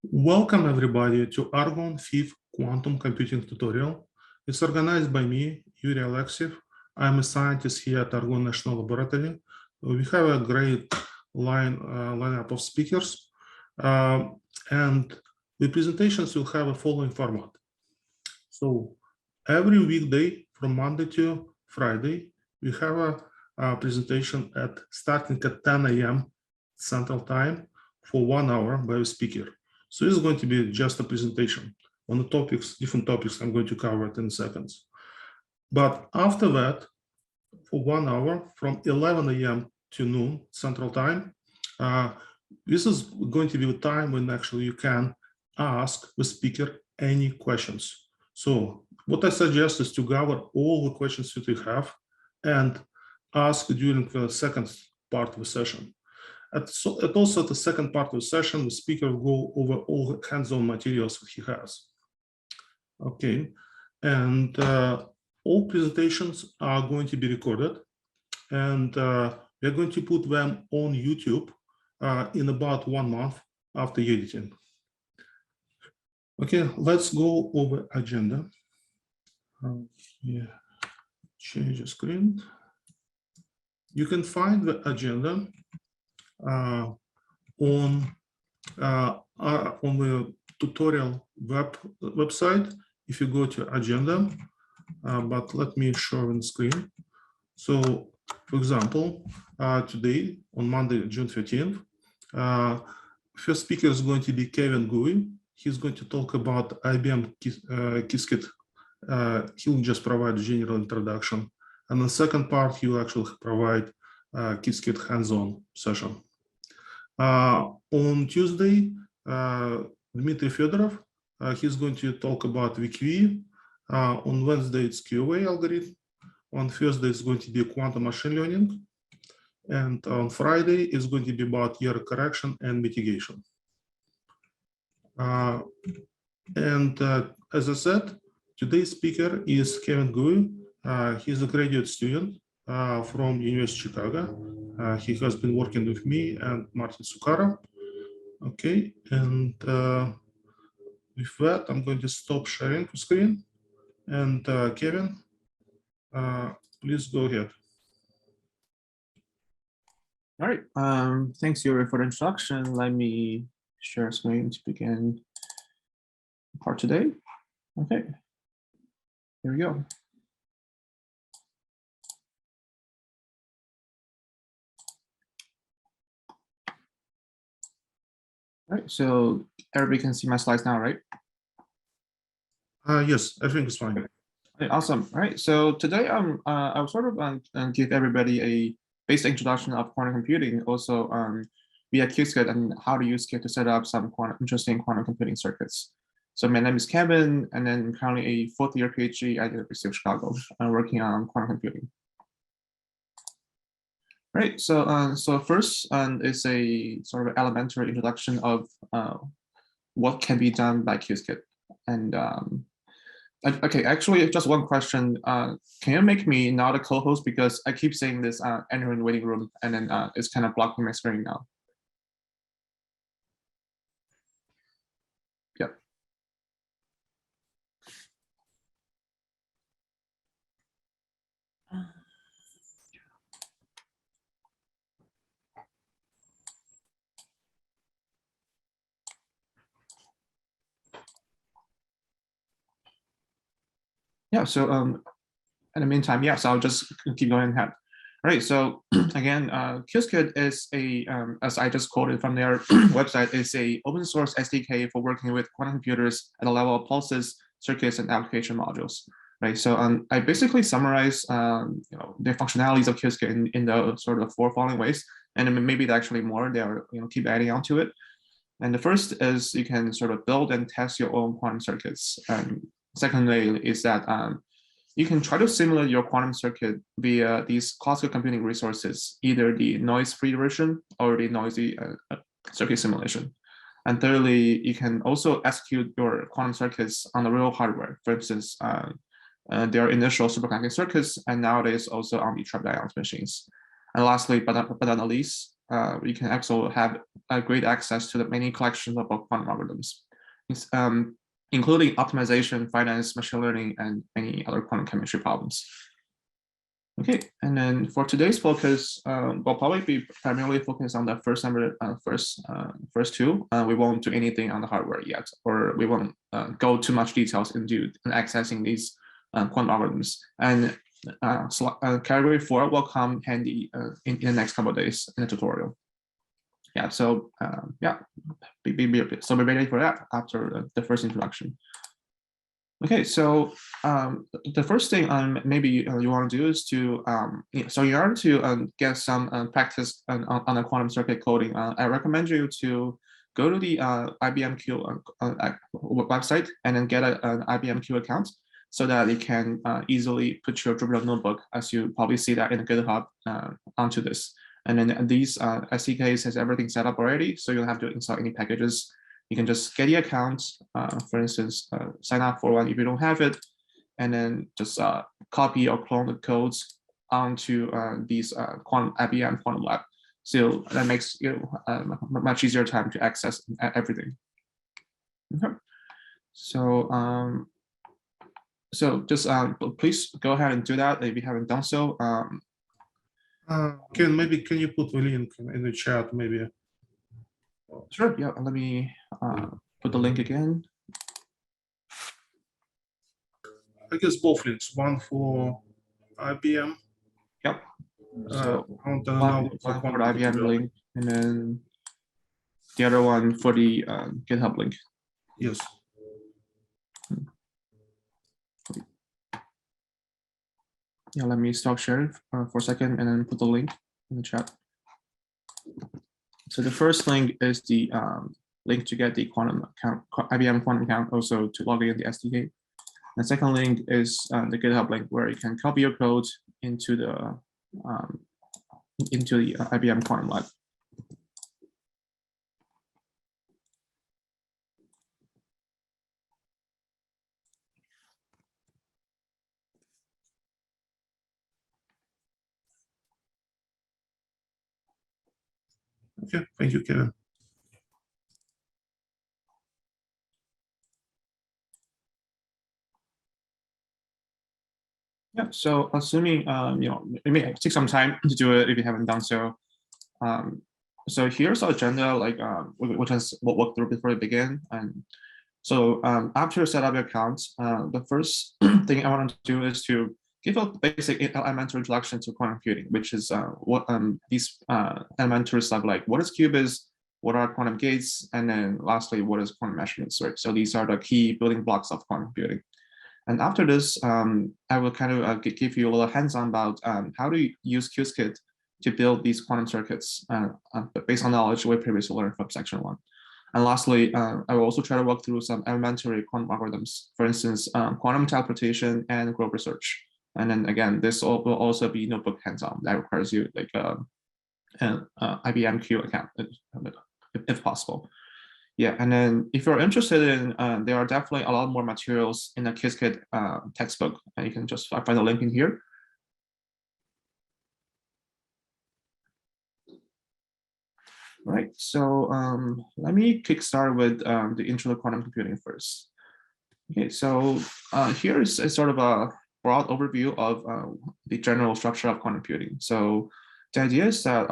Welcome everybody to Argonne 5th Quantum Computing Tutorial. It's organized by me, Yuri Alexeev. I'm a scientist here at Argonne National Laboratory. We have a great lineup of speakers, and the presentations will have a following format. So every weekday from Monday to Friday, we have a presentation starting at 10 a.m. Central Time for 1 hour by a speaker. So this is going to be just a presentation on the topics, different topics I'm going to cover it in seconds. But after that, for 1 hour from 11 a.m. to noon Central Time, this is going to be the time when actually you can ask the speaker any questions. So what I suggest is to gather all the questions that you have and ask during the second part of the session. Also, the second part of the session, the speaker will go over all the hands-on materials that he has. Okay, and all presentations are going to be recorded, and we're going to put them on YouTube in about 1 month after editing. Okay, let's go over agenda. Yeah, change the screen. You can find the agenda on the tutorial website if you go to agenda, but let me show on screen. So, for example, today on Monday, June 13th, first speaker is going to be Kevin Gui. He's going to talk about IBM Qiskit. He'll just provide a general introduction, and the second part he will actually provide Qiskit hands-on session. On Tuesday, Dmitry Fedorov, he's going to talk about VQE. On Wednesday, it's QAOA algorithm. On Thursday, it's going to be quantum machine learning. And on Friday, it's going to be about error correction and mitigation. As I said, today's speaker is Kevin Gui. He's a graduate student from University of Chicago. He has been working with me and Martin Sukara. Okay, and with that, I'm going to stop sharing the screen. And Kevin, please go ahead. All right, thanks, Yuri, for the introduction. Let me share screen to begin part today. Okay, here we go. All right, so everybody can see my slides now, right? Yes, everything is fine. Okay, awesome. All right, so today I'll sort of give everybody a basic introduction of quantum computing, also via Qiskit and how to use Qiskit to set up some interesting quantum computing circuits. So my name is Kevin, and then I'm currently a fourth-year PhD at the University of Chicago. I'm working on quantum computing. Right, so first is a sort of elementary introduction of what can be done by Qiskit. And okay, actually, just one question. Can you make me not a co-host, because I keep saying this entering the waiting room, and then it's kind of blocking my screen now. Yep. Yeah, so in the meantime, yes, I'll just keep going ahead. All right, so again, Qiskit is as I just quoted from their website, is a open source SDK for working with quantum computers at the level of pulses, circuits, and application modules. Right, so I basically summarize the functionalities of Qiskit in the sort of 4 following ways, and maybe actually more. They are keep adding on to it. And the first is you can sort of build and test your own quantum circuits. And secondly is that you can try to simulate your quantum circuit via these classical computing resources, either the noise-free version or the noisy circuit simulation. And thirdly, you can also execute your quantum circuits on the real hardware. For instance, there are initial superconducting circuits, and nowadays also on the trapped ions machines. And lastly, but not least, we can also have great access to the many collections of quantum algorithms, including optimization, finance, machine learning, and many other quantum chemistry problems. Okay, and then for today's focus, we'll probably be primarily focused on the first two. We won't do anything on the hardware yet, or we won't go too much details into accessing these quantum algorithms. And category 4 will come handy in the next couple of days in the tutorial. Yeah, so yeah, be ready for that after the first introduction. Okay, so the first thing maybe you want to do is to, so in order to get some practice on the quantum circuit coding, I recommend you to go to the IBM Q website and then get an IBM Q account so that you can easily put your Jupyter notebook, as you probably see that in the GitHub, onto this. And then these SDKs has everything set up already, so you don't have to install any packages. You can just get the account, for instance, sign up for one if you don't have it, and then just copy or clone the codes onto these IBM Quantum Lab. So that makes you much easier time to access everything. Okay. So so just please go ahead and do that if you haven't done so. Can you put the link in the chat maybe? Sure, yeah, let me put the link again. I guess both links, one for IBM. Yep. So one for the IBM link, and then the other one for the GitHub link. Yes. Yeah, let me stop sharing for a second and then put the link in the chat. So the first link is the link to get the quantum account, IBM quantum account, also to log in the SDK. The second link is the GitHub link where you can copy your code into the IBM Quantum Lab. Okay, thank you, Kevin. Yeah, so assuming it may take some time to do it if you haven't done so. So here's our agenda, like we'll just walk through before we begin. And so after you set up your account, the first thing I want to do is to give a basic elementary introduction to quantum computing, which is what these elementary stuff like what is qubits, what are quantum gates, and then lastly, what is quantum measurements, right? So these are the key building blocks of quantum computing. And after this, I will kind of give you a little hands-on about how to use Qiskit to build these quantum circuits based on knowledge we previously learned from section 1. And lastly, I will also try to walk through some elementary quantum algorithms, for instance, quantum teleportation and group research. And then again, this will also be notebook hands-on. That requires you like an IBM Q account, if possible. Yeah, and then if you're interested in, there are definitely a lot more materials in the Qiskit textbook, and you can just find the link in here. Right, so let me kickstart with the intro to quantum computing first. Okay, so here is a sort of a broad overview of the general structure of quantum computing. So the idea is that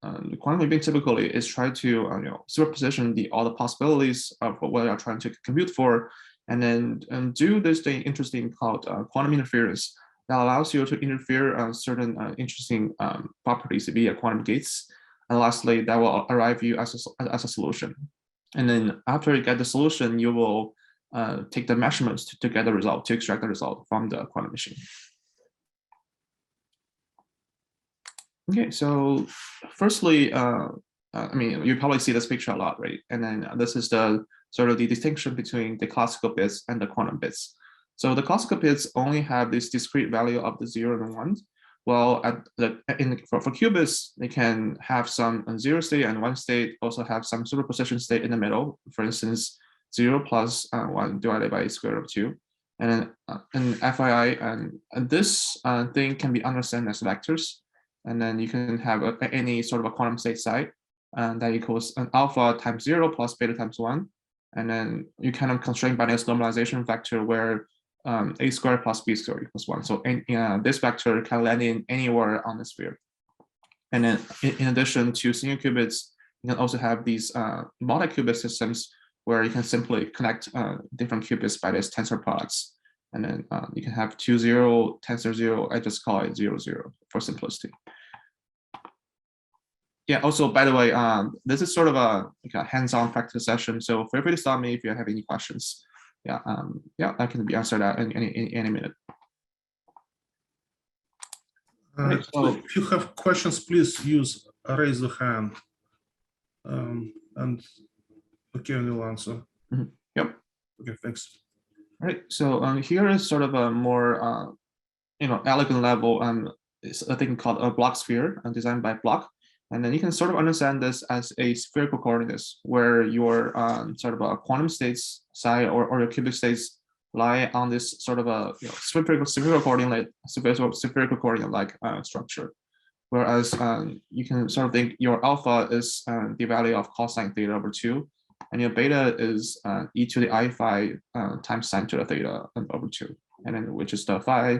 the quantum computing typically is try to superposition all the possibilities of what you're trying to compute for, and then do this thing interesting called quantum interference that allows you to interfere on certain interesting properties via quantum gates. And lastly, that will arrive you as a solution. And then after you get the solution, you will take the measurements to get the result, to extract the result from the quantum machine. Okay, so firstly, I mean, you probably see this picture a lot, right? And then this is the sort of the distinction between the classical bits and the quantum bits. So the classical bits only have this discrete value of the 0 and 1. Well, for qubits, they can have some 0 state and 1 state, also have some superposition state in the middle. For instance, 0 plus 1 divided by square root of 2. And then FYI, and this thing can be understood as vectors. And then you can have any sort of a quantum state psi, and that equals an alpha times 0 plus beta times 1. And then you kind of constrain by this normalization vector where a squared plus b squared equals 1. So this vector can land in anywhere on the sphere. And then in addition to single qubits, you can also have these multi-qubit systems where you can simply connect different qubits by these tensor products. And then you can have 2, 0, tensor 0. I just call it 0, 0 for simplicity. Yeah, also, by the way, this is sort of a hands-on practice session. So feel free to stop me if you have any questions. Yeah, that can be answered at any minute. Right, so if you have questions, please use raise the hand. And okay, we'll answer. Yep. Okay, thanks. All right, so here is sort of a more elegant level, it's a thing called a block sphere, designed by Block. And then you can sort of understand this as a spherical coordinates where your sort of a quantum states psi or your cubic states lie on this sort of a spherical coordinate like structure. Whereas you can sort of think your alpha is the value of cosine theta over 2, and your beta is e to the I phi times sine to the theta over 2, and then which is the phi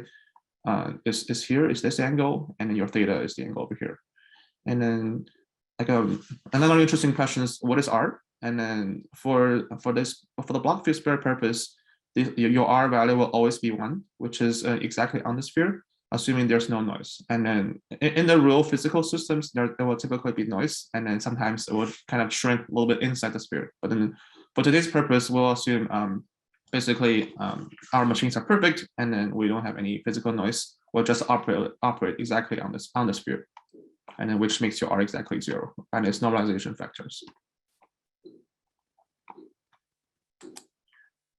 is here, is this angle, and then your theta is the angle over here. And then like another interesting question is what is R? And then for the block field sphere purpose, your R value will always be 1, which is exactly on the sphere, assuming there's no noise. And then in the real physical systems, there will typically be noise, and then sometimes it will kind of shrink a little bit inside the sphere. But then for today's purpose, we'll assume basically our machines are perfect, and then we don't have any physical noise. We'll just operate exactly on the sphere, and then which makes your R exactly 0, and its normalization factors.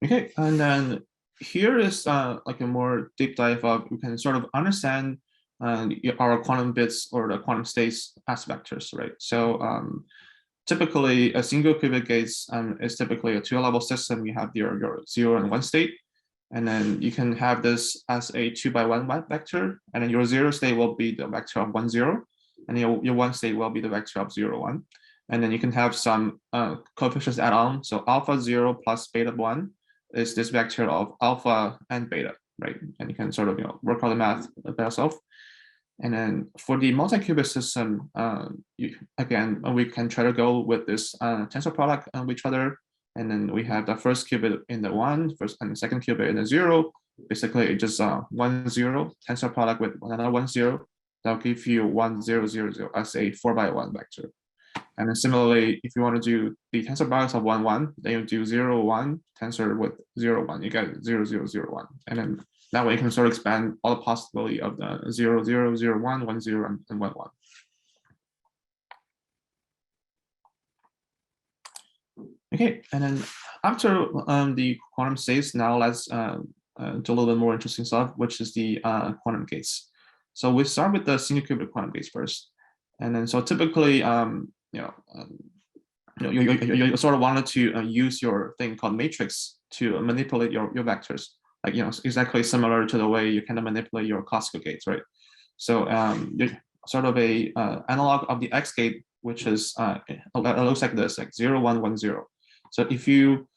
Okay, and then here is like a more deep dive of, we can sort of understand our quantum bits or the quantum states as vectors, right? So typically a single qubit gates is typically a 2-level system. You have your 0 and 1 state, and then you can have this as a 2×1 vector, and then your 0 state will be the vector of 1, 0, and your 1 state will be the vector of 0, 1. And then you can have some coefficients add on. So alpha 0 plus beta 1 is this vector of alpha and beta, right? And you can sort of work out the math by yourself. And then for the multi-qubit system, again, we can try to go with this tensor product with each other. And then we have the first qubit in the 1, first and the second qubit in the 0. Basically, it's just 1, 0 tensor product with another 1, 0. That'll give you 1, 0, 0, 0 as a 4×1 vector. And then similarly, if you want to do the tensor products of 1, 1, then you do 0, 1 tensor with 0, 1. You get 0, 0, 0, 1. And then that way you can sort of expand all the possibility of the 0, 0, 0, 1, 1, 0, and 1, 1. Okay, and then after the quantum states, now let's do a little bit more interesting stuff, which is the quantum gates. So we start with the single qubit quantum gates first. And then so typically, you sort of wanted to use your thing called matrix to manipulate your vectors, like exactly similar to the way you kind of manipulate your classical gates, right? So sort of a analog of the X gate, which is it looks like this, like 0, 1, 1, 0. So if you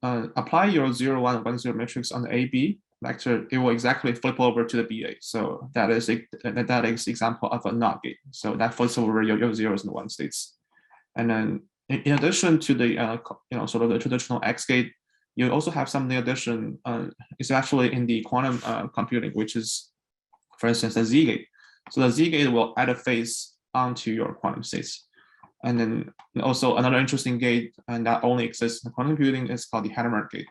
apply your 0, 1, 1, 0 matrix on the AB vector, it will exactly flip over to the BA. So that is example of a NOT gate. So that flips over your zeros and 1 states. And then in addition to the sort of the traditional X gate, you also have something addition. It's actually in the quantum computing, which is, for instance, the Z gate. So the Z gate will add a phase onto your quantum states. And then also another interesting gate, and that only exists in quantum computing, is called the Hadamard gate.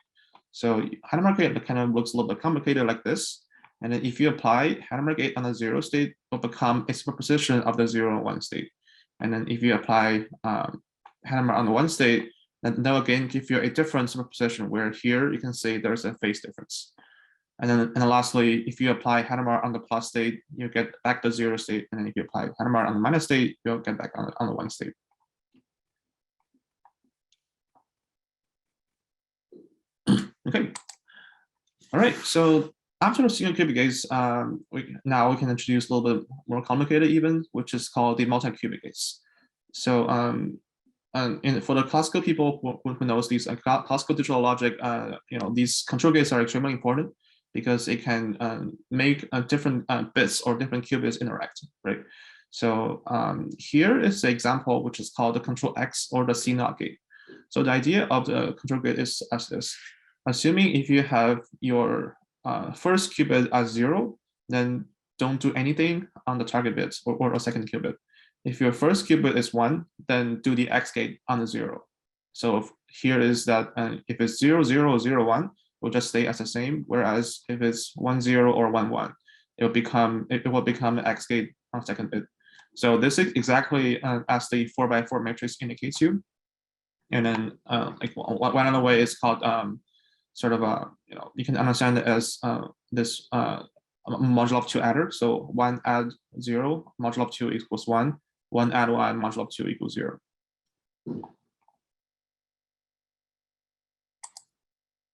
So Hadamard gate kind of looks a little bit complicated like this. And then if you apply Hadamard gate on the 0 state, it will become a superposition of the 0 and 1 state. And then if you apply Hadamard on the 1 state, then that will again give you a different superposition, where here you can say there's a phase difference. And then lastly, if you apply Hadamard on the plus state, you get back the 0 state. And then if you apply Hadamard on the minus state, you'll get back on the 1 state. Okay. All right. So After the single qubit case, now we can introduce a little bit more complicated even, which is called the multi-qubit case. So for the classical people who knows these classical digital logic, these control gates are extremely important because it can make different bits or different qubits interact, right? So here is the example, which is called the control X or the C0 gate. So the idea of the control gate is as this: assuming if you have your first qubit as 0, then don't do anything on the target bit or a second qubit. If your first qubit is 1, then do the X gate on the 0. So here is that if it's 0, 0, 0, 1, will just stay as the same. Whereas if it's 1, 0 or 1, 1, it will become an X gate on second bit. So this is exactly as the 4x4 matrix indicates you. And then like one other way is called sort of you can understand it as this modulo of 2 adder. So 1 add 0, modulo of 2 equals 1. 1 add 1, modulo of 2 equals 0.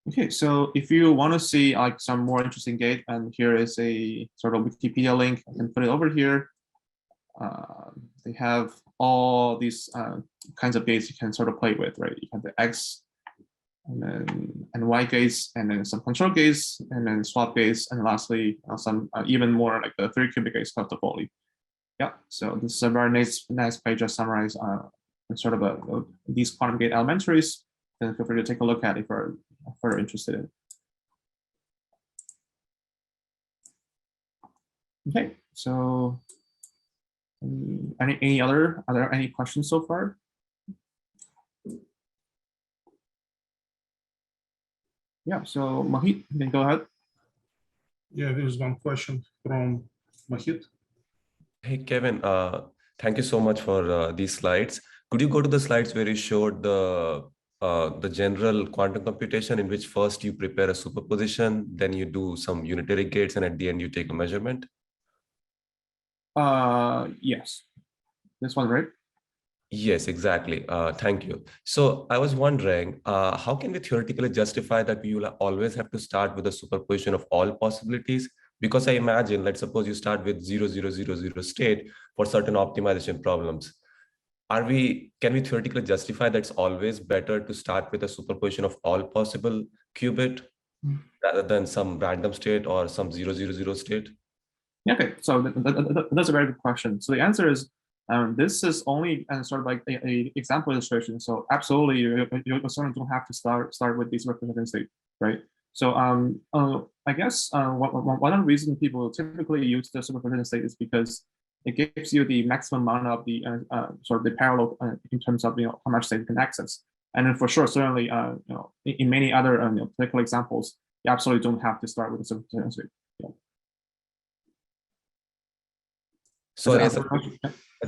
Okay, so if you want to see like some more interesting gate, and here is a sort of Wikipedia link, I can put it over here. They have all these kinds of gates you can sort of play with, right? You have the X and Y gates, and then some control gates, and then swap gates, and lastly some even more like the 3-qubit gates called the Foley. Yeah, so this is a very nice page to summarize sort of these quantum gate elementaries. Then feel free to take a look at it if you're further interested in. Okay, so are there any questions so far? Yeah, so Mahit, you can go ahead. Yeah, there is one question from Mahit. Hey, Kevin, thank you so much for these slides. Could you go to the slides where you showed the general quantum computation, in which first you prepare a superposition, then you do some unitary gates, and at the end you take a measurement? Yes, this one, right? Yes, exactly. Thank you. So I was wondering, how can we theoretically justify that we will always have to start with a superposition of all possibilities? Because I imagine, let's suppose you start with 0, 0, 0, 0 state for certain optimization problems. Can we theoretically justify that it's always better to start with a superposition of all possible qubit rather than some random state or some 0, 0, 0 state? Okay, so that's a very good question. So the answer is, this is only sort of like a example illustration. So absolutely, you certainly don't have to start with these representative state, right? So I guess one of the reasons people typically use the superposition state is because it gives you the maximum amount of the sort of the parallel in terms of how much state you can access. And then for sure, certainly in many other particular examples, you absolutely don't have to start with the superposition state. Yeah. So as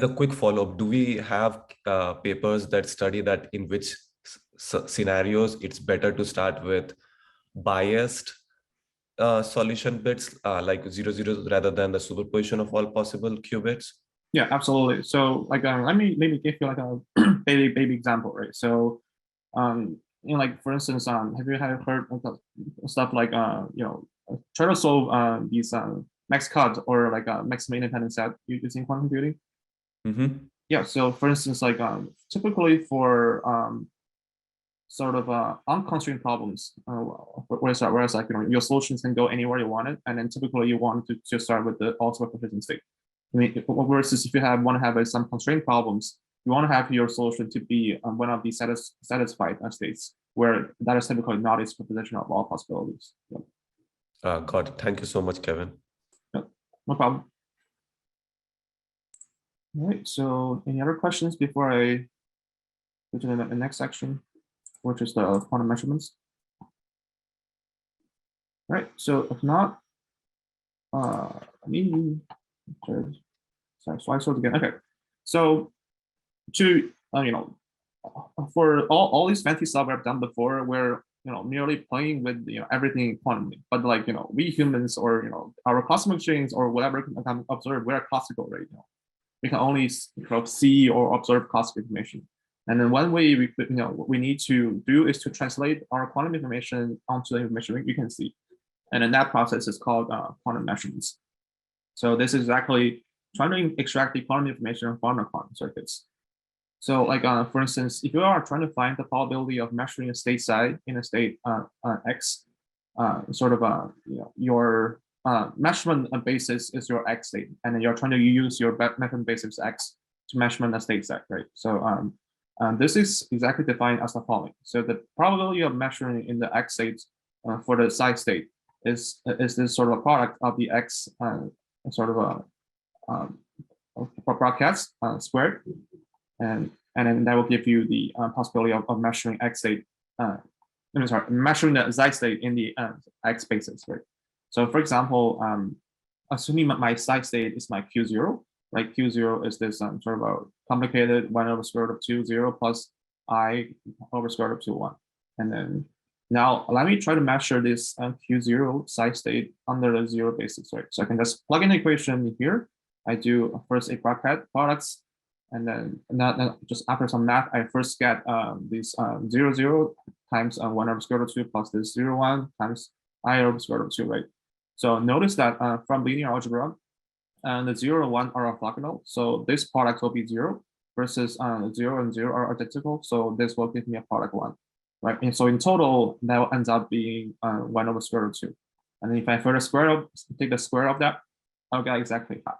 a quick follow-up, do we have papers that study that in which scenarios it's better to start with biased solution bits like 0, 0 rather than the superposition of all possible qubits? Yeah, absolutely. So like let me maybe give you like a baby example, right? So like for instance, have you heard of stuff like try to solve these max cut or like a maximum independent set using quantum computing? Mm-hmm. Yeah, so for instance, like typically for sort of unconstrained problems, whereas like your solutions can go anywhere you want it, and then typically you want to start with the all superposition state. I mean, versus if you want to have some constrained problems, you want to have your solution to be one of the satisfied states where that is typically not a superposition of all possibilities. Yeah. Got it. Thank you so much, Kevin. Yeah, no problem. All right, so any other questions before I go to the next section, which is the quantum measurements? All right, so if not, slide sort again. Okay, so to for all these fancy stuff I've done before, where merely playing with everything quantumly, but like we humans or our cosmic chains or whatever can observe, we're classical, right? We can only see or observe cosmic information. And then one way we need to do is to translate our quantum information onto the information we can see. And then that process is called quantum measurements. So this is exactly trying to extract the quantum information from the quantum circuits. So like, for instance, if you are trying to find the probability of measuring a state psi in a state X, your measurement basis is your X state, and then you're trying to use your measurement basis X to measurement a state set, right? So this is exactly defined as the following. So the probability of measuring in the X state for the psi state is this sort of a product of the X broadcast squared, and then that will give you the possibility of measuring X state. Measuring the psi state in the X basis, right? So for example, assuming my psi state is my Q0, right? Q0 is this sort of a complicated 1 over square root of 2, 0 plus I over square root of 2, 1. And then now let me try to measure this Q0 psi state under the 0 basis, right? So I can just plug in the equation here. I do first a bracket products, and then just after some math, I first get these 0, 0 times 1 over square root of 2 plus this 0, 1 times I over square root of 2, right? So notice that from linear algebra, the 0 and 1 are orthogonal. So this product will be 0 versus 0 and 0 are identical. So this will give me a product 1, right? And so in total, that ends up being 1 over square root of 2. And then if I further take the square of that, I'll get exactly half.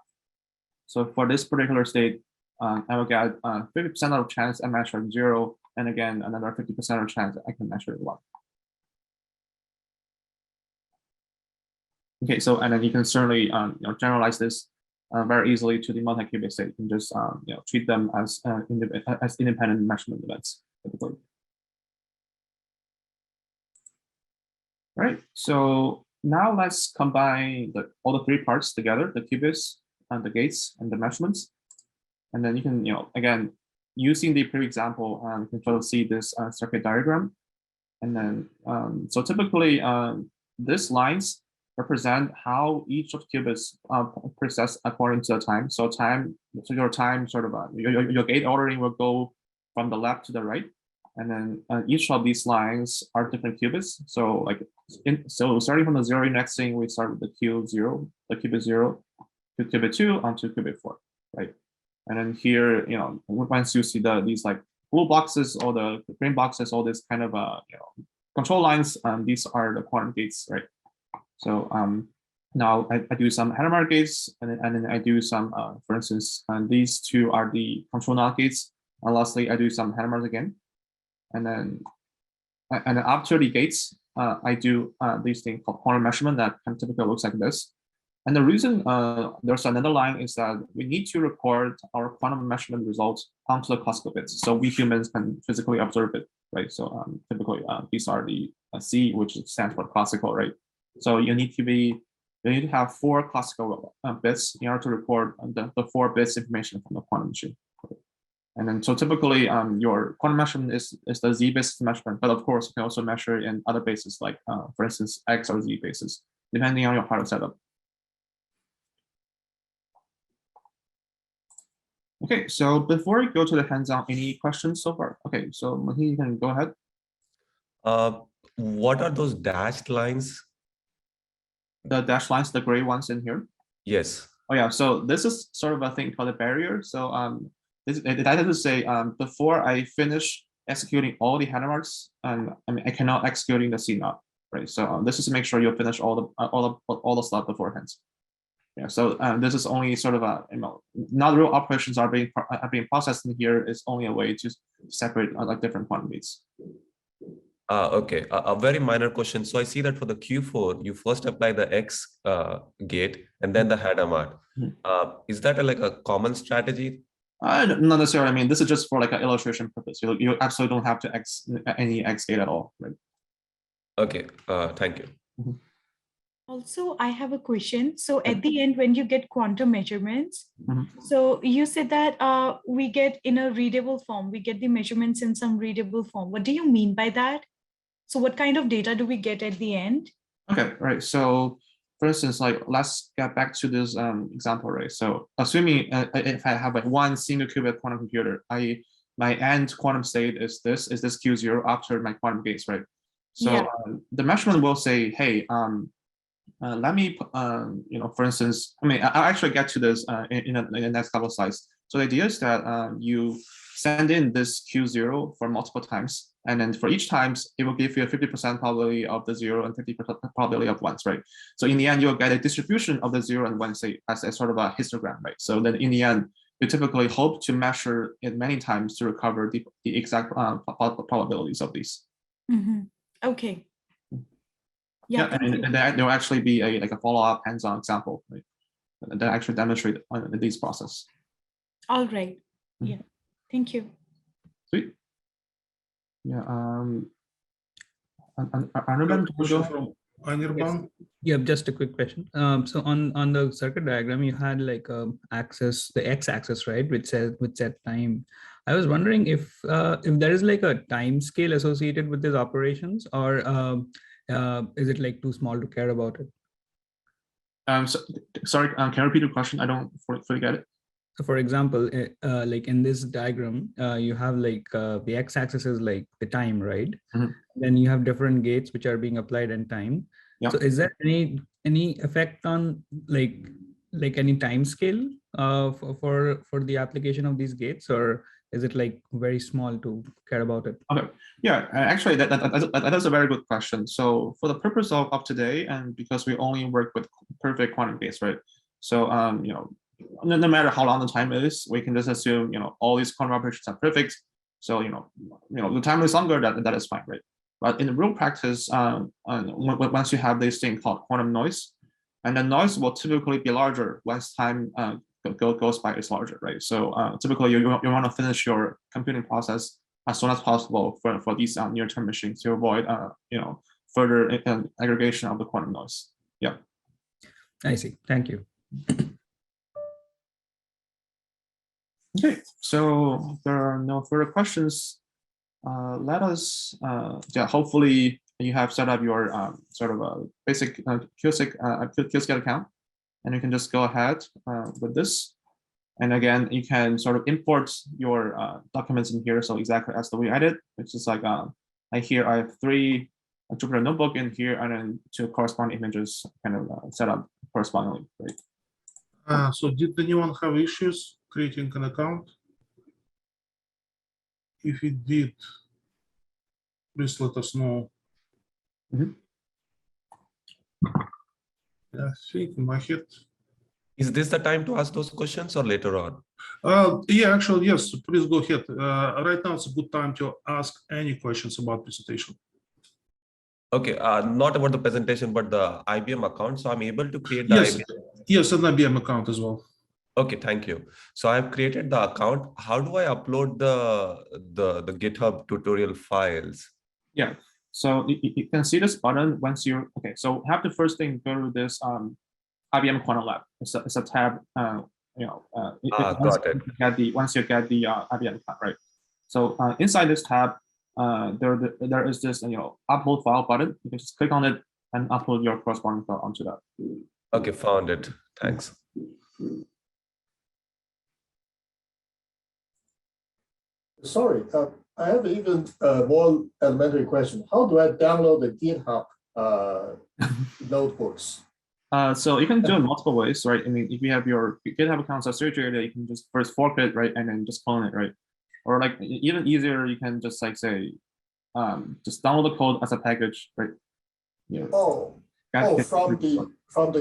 So for this particular state, I will get 50% of chance I measure 0, and again, another 50% of chance I can measure 1. Okay, so and then you can certainly generalize this very easily to the multi-qubit state. You can just treat them as independent measurement events, typically. Right. So now let's combine all the 3 parts together: the qubits, and the gates, and the measurements. And then you can, again, using the previous example, you can try to see this circuit diagram. And then, so typically, these lines represent how each of the qubits process according to the time. So your time sort of your gate ordering will go from the left to the right, and then each of these lines are different qubits. So starting from the 0 indexing, we start with the Q0, the qubit 0, to qubit 2 onto qubit 4, right? And then here, once you see these like blue boxes or the green boxes, all this kind of control lines, these are the quantum gates, right? So now I do some Hadamard gates, and then I do some, for instance, these 2 are the control NOT gates. And lastly, I do some Hadamard again, and then after the gates, I do these things called quantum measurement that kind of typically looks like this. And the reason there's another line is that we need to record our quantum measurement results onto the classical bits, so we humans can physically observe it, right? So typically these are the C, which stands for classical, right? So you need to have 4 classical bits in order to record the 4 bits information from the quantum machine. And then so typically your quantum measurement is the Z-based measurement, but of course you can also measure in other bases, like for instance X or Z bases, depending on your hardware setup. Okay, so before we go to the hands-on, any questions so far? Okay, so Mahi, you can go ahead. What are those dashed lines? The dashed lines, the gray ones in here? Yes. Oh yeah, so this is sort of a thing called a barrier. So that is to say, before I finish executing all the Hadamards, I cannot executing the CNOT, right? So this is to make sure you finish all the stuff beforehand. Yeah, so this is only sort of not real operations are being processed in here. Is only a way to separate like different quantum gates. Okay, a very minor question. So I see that for the Q4, you first apply the X gate and then the Hadamard. Is that like a common strategy? Not necessarily. I mean, this is just for like an illustration purpose. You absolutely don't have to any X gate at all, right? Okay, thank you. Also, I have a question. So at the end, when you get quantum measurements, so you said that we get in a readable form, we get the measurements in some readable form. What do you mean by that? So what kind of data do we get at the end? Okay, right. So for instance, like let's get back to this example, right? So assuming if I have like one single qubit quantum computer, my end quantum state is this Q0 after my quantum gates, right? So the measurement will say, hey, let me, for instance, I'll actually get to this in the next couple of slides. So the idea is that you send in this Q0 for multiple times, and then for each times, it will give you a 50% probability of the 0 and 50% probability of 1s, right? So in the end, you'll get a distribution of the 0 and 1, say, as a sort of a histogram, right? So then in the end, you typically hope to measure it many times to recover the exact probabilities of these. Mm-hmm. Okay. Yeah, and there will actually be a follow-up hands-on example, right, that actually demonstrate this process. All right. Yeah. Thank you. Sweet. Yeah. Anirban, Anirban? Yeah, just a quick question. So on the circuit diagram, you had like axis, the x-axis, right, which said time. I was wondering if there is like a time scale associated with these operations, or is it like too small to care about it? Sorry, can you repeat the question? I don't fully get it. So for example, like in this diagram, you have like the x-axis is like the time, right? Mm-hmm. Then you have different gates which are being applied in time. Yeah. So is there any effect on like any time scale for the application of these gates, or is it like very small to care about it? Okay. Yeah, actually, that's a very good question. So for the purpose of today, and because we only work with perfect quantum gates, right? So no matter how long the time is, we can just assume all these quantum operations are perfect. So the time is longer, that is fine, right? But in the real practice, once you have this thing called quantum noise, and the noise will typically be larger once time goes by, is larger, right? So typically you want to finish your computing process as soon as possible for these near-term machines to avoid further aggregation of the quantum noise. Yeah. I see. Thank you. Okay, so if there are no further questions, let us, hopefully you have set up your sort of a basic Qiskit account, and you can just go ahead with this. And again, you can sort of import your documents in here. So exactly as the way I did, which is like, I have 3 Jupyter notebook in here, and then 2 corresponding images kind of set up correspondingly, right? So did anyone have issues creating an account? If it did, please let us know. Mm-hmm. I think in my head. Is this the time to ask those questions or later on? Yeah, actually, yes, please go ahead. Right now it's a good time to ask any questions about presentation. Okay, not about the presentation, but the IBM account. So I'm able to create the Yes, IBM. yes, an IBM account as well. Okay, thank you. So I've created the account. How do I upload the GitHub tutorial files? Yeah, so you can see this button once you, okay, so have the first thing go to this IBM Quantum Lab. It's a tab, got it. Once you get the IBM account, right? So inside this tab, there is this upload file button. You can just click on it and upload your corresponding file onto that. Okay, found it. Thanks. Sorry, I have even more elementary question. How do I download the GitHub notebooks? So you can do it multiple ways, right? I mean, if you have your GitHub account associated, you can just first fork it, right, and then just clone it, right? Or like even easier, you can just like say, just download the code as a package, right? Yeah. From the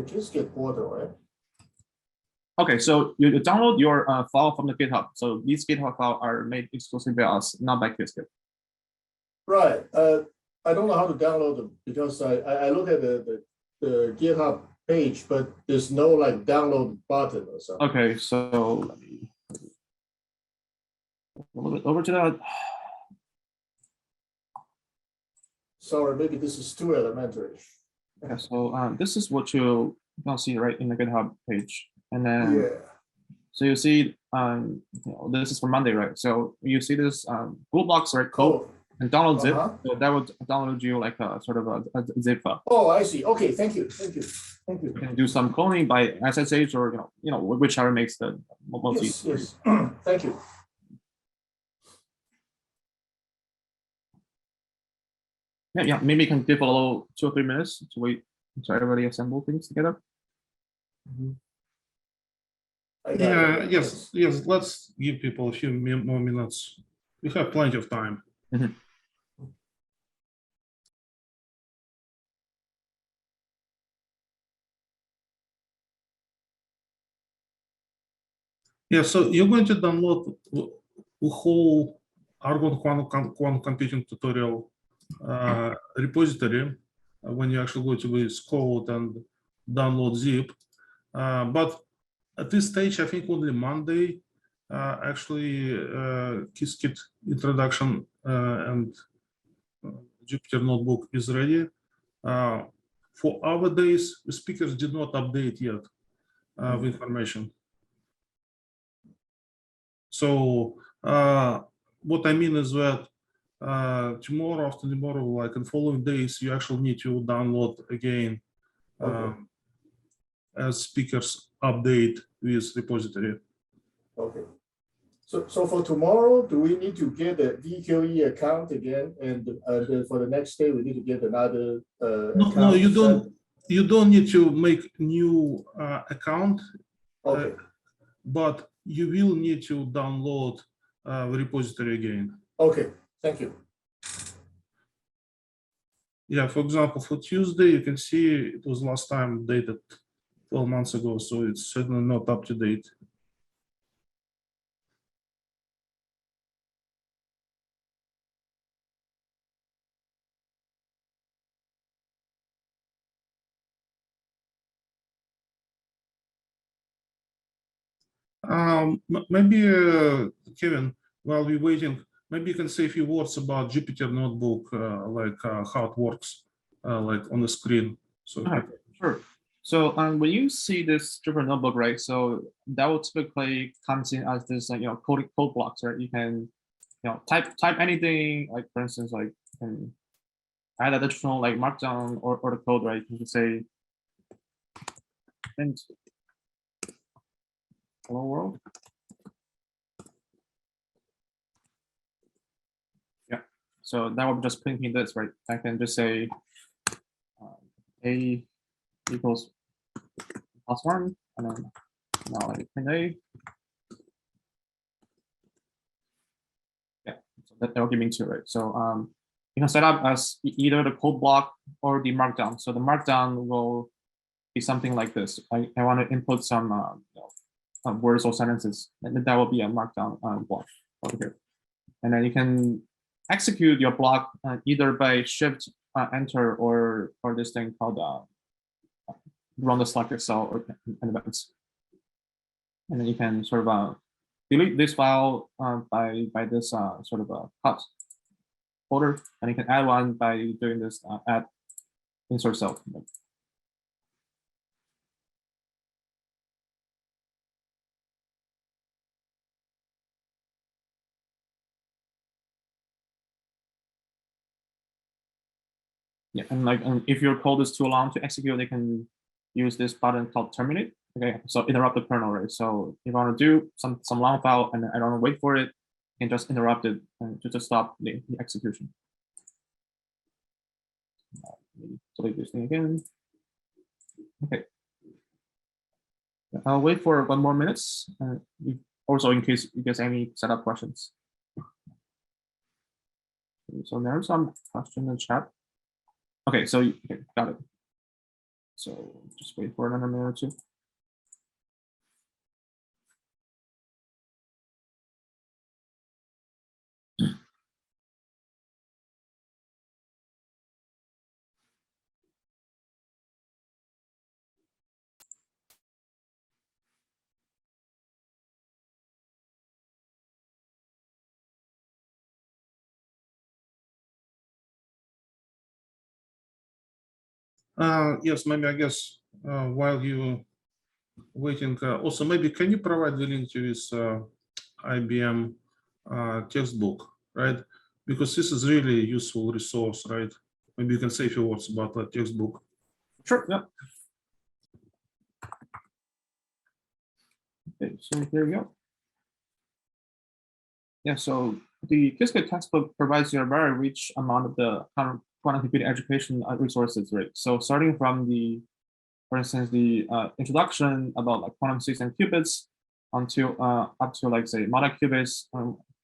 Qiskit portal, right? Okay, so you download your file from the GitHub. So these GitHub files are made exclusively by us, not by Qiskit. Right. I don't know how to download them because I look at the GitHub page, but there's no like download button or something. Okay, so let me a little bit over to that. Sorry, maybe this is too elementary. Okay, so this is what you'll see right in the GitHub page. And then, yeah. So you see, this is for Monday, right? So you see this Google Docs, right? Code and download zip. So that would download you like a sort of a zip file. Oh, I see. Okay, thank you, thank you, thank you. You can do some cloning by SSH or whichever makes the most easy. Yes, thank you. Yeah. Maybe you can give a little 2 or 3 minutes to wait until everybody assemble things together. I got Yeah, it. yes. Let's give people a few more minutes. We have plenty of time. Mhm. Yeah, so you're going to download the whole Argonne quantum computing tutorial repository when you actually go to this code and download zip. But at this stage, I think only Monday, actually, Qiskit introduction and Jupyter Notebook is ready. For our days, the speakers did not update yet the information. So what I mean is that tomorrow, after tomorrow, like in following days, you actually need to download again as speakers update this repository. Okay. So for tomorrow, do we need to get a DQE account again? And for the next day, we need to get another account? No, you don't. You don't need to make new account. Okay. But you will need to download the repository again. Okay. Thank you. Yeah, for example, for Tuesday, you can see it was last time dated 12 months ago, so it's certainly not up to date. Maybe, Kevin, while we're waiting, maybe you can say a few words about Jupyter Notebook, like how it works, like on the screen. So Sure. So when you see this Jupyter Notebook, right? So that will typically comes in as this, like, code blocks, right? You can, type anything, like for instance, like you can add additional like markdown or the code, right? You can say, and hello world. Yeah. So that will be just printing this, right? I can just say a equals +1, and then now I print a. Yeah, so that will give me 2, right? So you can set up as either the code block or the markdown. So the markdown will be something like this. I want to input some words or sentences, and that will be a markdown block over here. And then you can execute your block either by Shift Enter or this thing called run the select Excel or events. And then you can sort of delete this file by this sort of a cut folder, and you can add one by doing this add insert cell. Yeah, and if your code is too long to execute, you can use this button called terminate. Okay, so interrupt the kernel, right? So if you want to do some long file and I don't want to wait for it, you can just interrupt it and to just stop the execution. Delete this thing again. Okay. I'll wait for 1 more minute. Also, in case you get any setup questions. Okay, so there's some question in the chat. Okay, so okay, got it. So just wait for another minute or two. yes, maybe I guess while you waiting, also maybe can you provide the link to this IBM textbook, right? Because this is really a useful resource, right? Maybe you can say a few words about that textbook. Sure. Yeah. Okay, so here we go. Yeah, so the Qiskit textbook provides you a very rich amount of the quantum computing education resources, right? So starting from the, for instance, the introduction about like quantum states and qubits, until up to like say multi-qubits,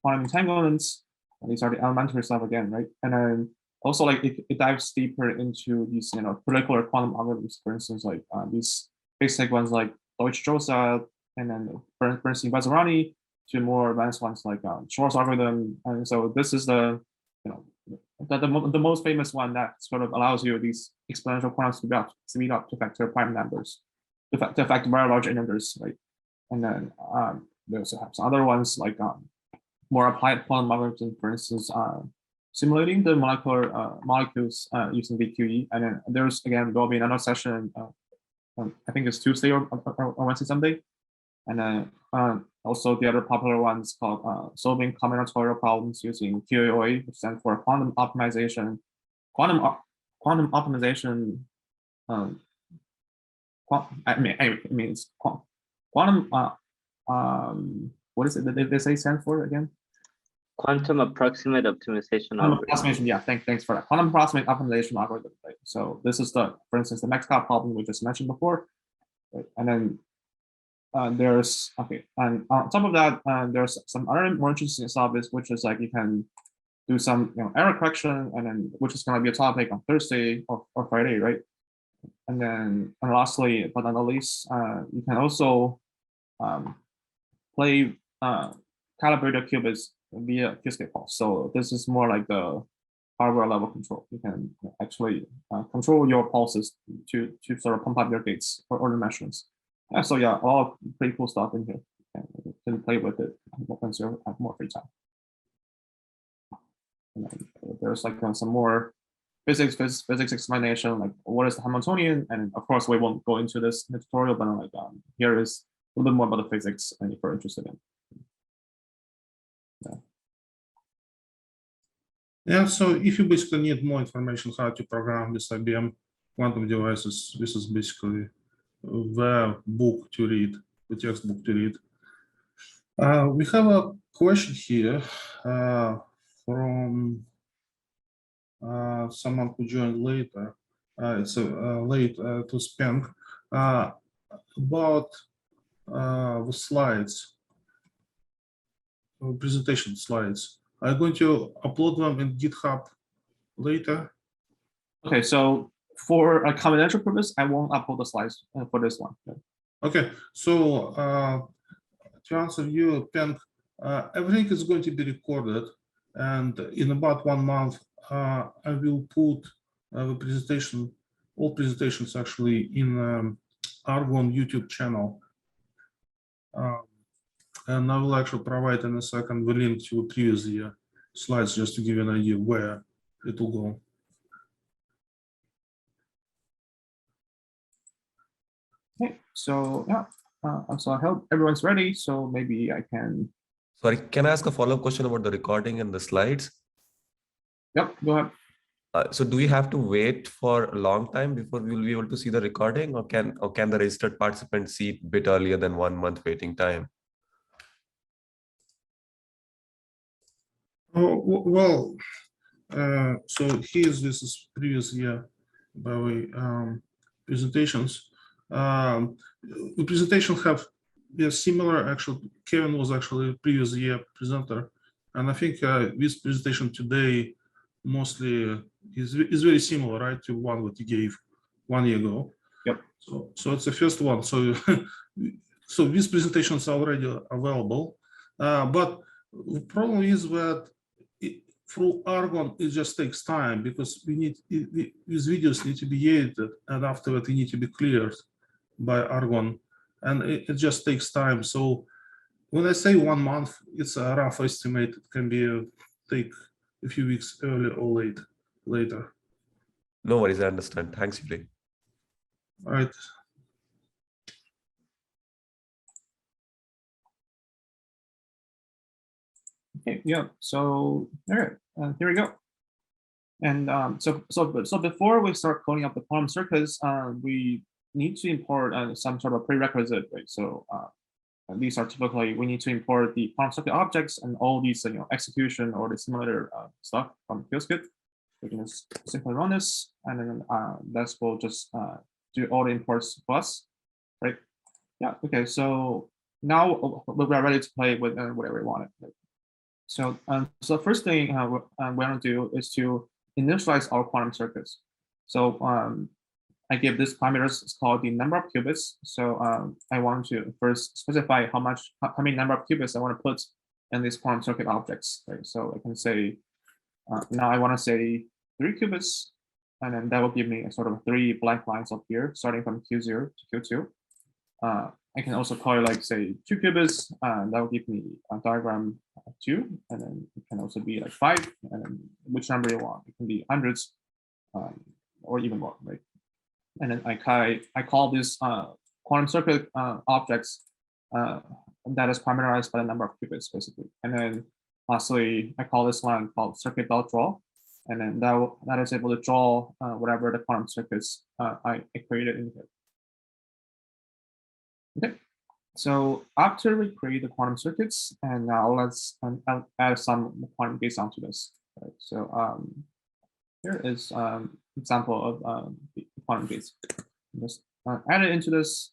quantum entanglements. These are the elementary stuff again, right? And then also like it dives deeper into these particular quantum algorithms. For instance, like these basic ones like Deutsch-Jozef, and then Bernstein-Vazirani, to more advanced ones like Shor's algorithm. And so this is the the most famous one that sort of allows you these exponential quantum speed up to factor prime numbers, to factor very large integers, right? And then they also have some other ones like more applied quantum algorithm, for instance, simulating the molecules using VQE. And then there's again, there'll be another session. I think it's Tuesday or Wednesday someday. And then also the other popular ones called solving combinatorial problems using QAOA, which stands for quantum optimization. Quantum optimization. It means quantum. What is it that they say stand for again? Quantum approximate optimization algorithm. Approximation, yeah, thanks for that. Quantum approximate optimization algorithm, right? So this is the, for instance, the Maxcap problem we just mentioned before, right? And then there's, okay, and on top of that, there's some other more interesting stuff, which is like you can do some error correction, and then which is going to be a topic on Thursday or Friday, right? And then, and lastly, but not the least, you can also play calibrated qubits via Qiskit pulse. So this is more like the hardware level control. You can actually control your pulses to sort of pump up your gates or the measurements. So yeah, all pretty cool stuff in here. You can play with it once you have more free time. And then there's like some more physics explanation, like what is the Hamiltonian, and of course we won't go into this in the tutorial, but like here is a little bit more about the physics, and if you're interested in. Yeah, so if you basically need more information how to program with IBM quantum devices, this is basically the book to read, the textbook to read. We have a question here from someone who joined later. It's late to spend about the slides, presentation slides. I'm going to upload them in GitHub later. Okay, so for a confidential purpose, I won't upload the slides for this one. Okay, so to answer you, Pen, everything is going to be recorded, and in about 1 month, I will put the presentation, all presentations actually, in Argonne YouTube channel. And I will actually provide in a second the link to previous year slides just to give you an idea where it will go. Okay, so yeah, so I hope everyone's ready. So maybe I can. Sorry, can I ask a follow-up question about the recording and the slides? Yep, go ahead. So do we have to wait for a long time before we will be able to see the recording, or can the registered participant see it a bit earlier than 1 month waiting time? Oh, well, so this is previous year, by the way, presentations. The presentation have similar, actually. Kevin was actually a previous year presenter, and I think this presentation today mostly is very similar, right, to one that you gave 1 year ago. Yep. So it's the first one. So so these presentations are already available, but the problem is that through Argonne, it just takes time, because we need these videos need to be edited, and after that, they need to be cleared by Argonne, and it just takes time. So when I say 1 month, it's a rough estimate. It can be take a few weeks early or later. No worries, I understand. Thanks, Yuri. All right. Okay, yeah. So all right, here we go. And so before we start coding up the quantum circuits, we need to import some sort of prerequisite, right? So these are typically, we need to import the quantum circuit objects and all these execution or the simulator stuff from Qiskit. we can just simply run this, and then this will just do all the imports for us, right? Yeah. Okay. So now we are ready to play with whatever we want. Right? So so the first thing we're going to do is to initialize our quantum circuits. So I give this parameters. It's called the number of qubits. So I want to first specify how many number of qubits I want to put in these quantum circuit objects. Right. So I can say now I want to say 3 qubits, and then that will give me a sort of 3 blank lines up here, starting from Q0 to Q2. I can also call it like say 2 qubits, and that will give me a diagram 2, and then it can also be like 5, and then which number you want. It can be hundreds, or even more, right? And then I call this quantum circuit objects that is parameterized by the number of qubits, basically. And then lastly, I call this line called circuit.draw, and then that is able to draw whatever the quantum circuits I created in here. Okay, so after we create the quantum circuits, and now let's add some quantum gates onto this. Right? So here is example of the quantum gates. Just add it into this,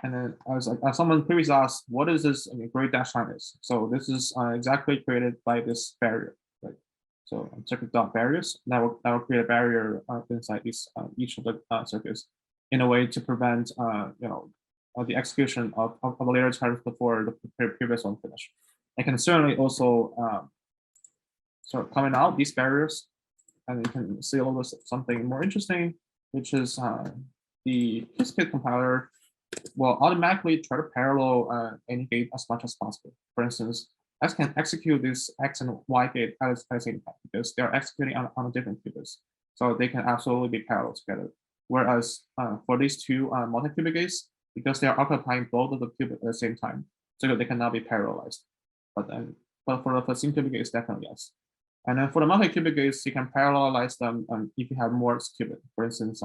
and then as someone previously asked, what is this gray dash line is? So this is exactly created by this barrier, right? So circuit.barriers that will create a barrier inside each of the circuits in a way to prevent the execution of a later charge before the previous one finish. I can certainly also sort of comment out these barriers, and you can see a little bit something more interesting, which is the Qiskit compiler will automatically try to parallel any gate as much as possible. For instance, X can execute this X and Y gate at the same time because they are executing on different qubits, so they can absolutely be parallel together. Whereas for these two multi-qubit gates, because they are occupying both of the qubit at the same time, so they cannot be parallelized. But for the single qubit gates, definitely yes. And then for the multi-qubit gates, you can parallelize them if you have more qubit. For instance,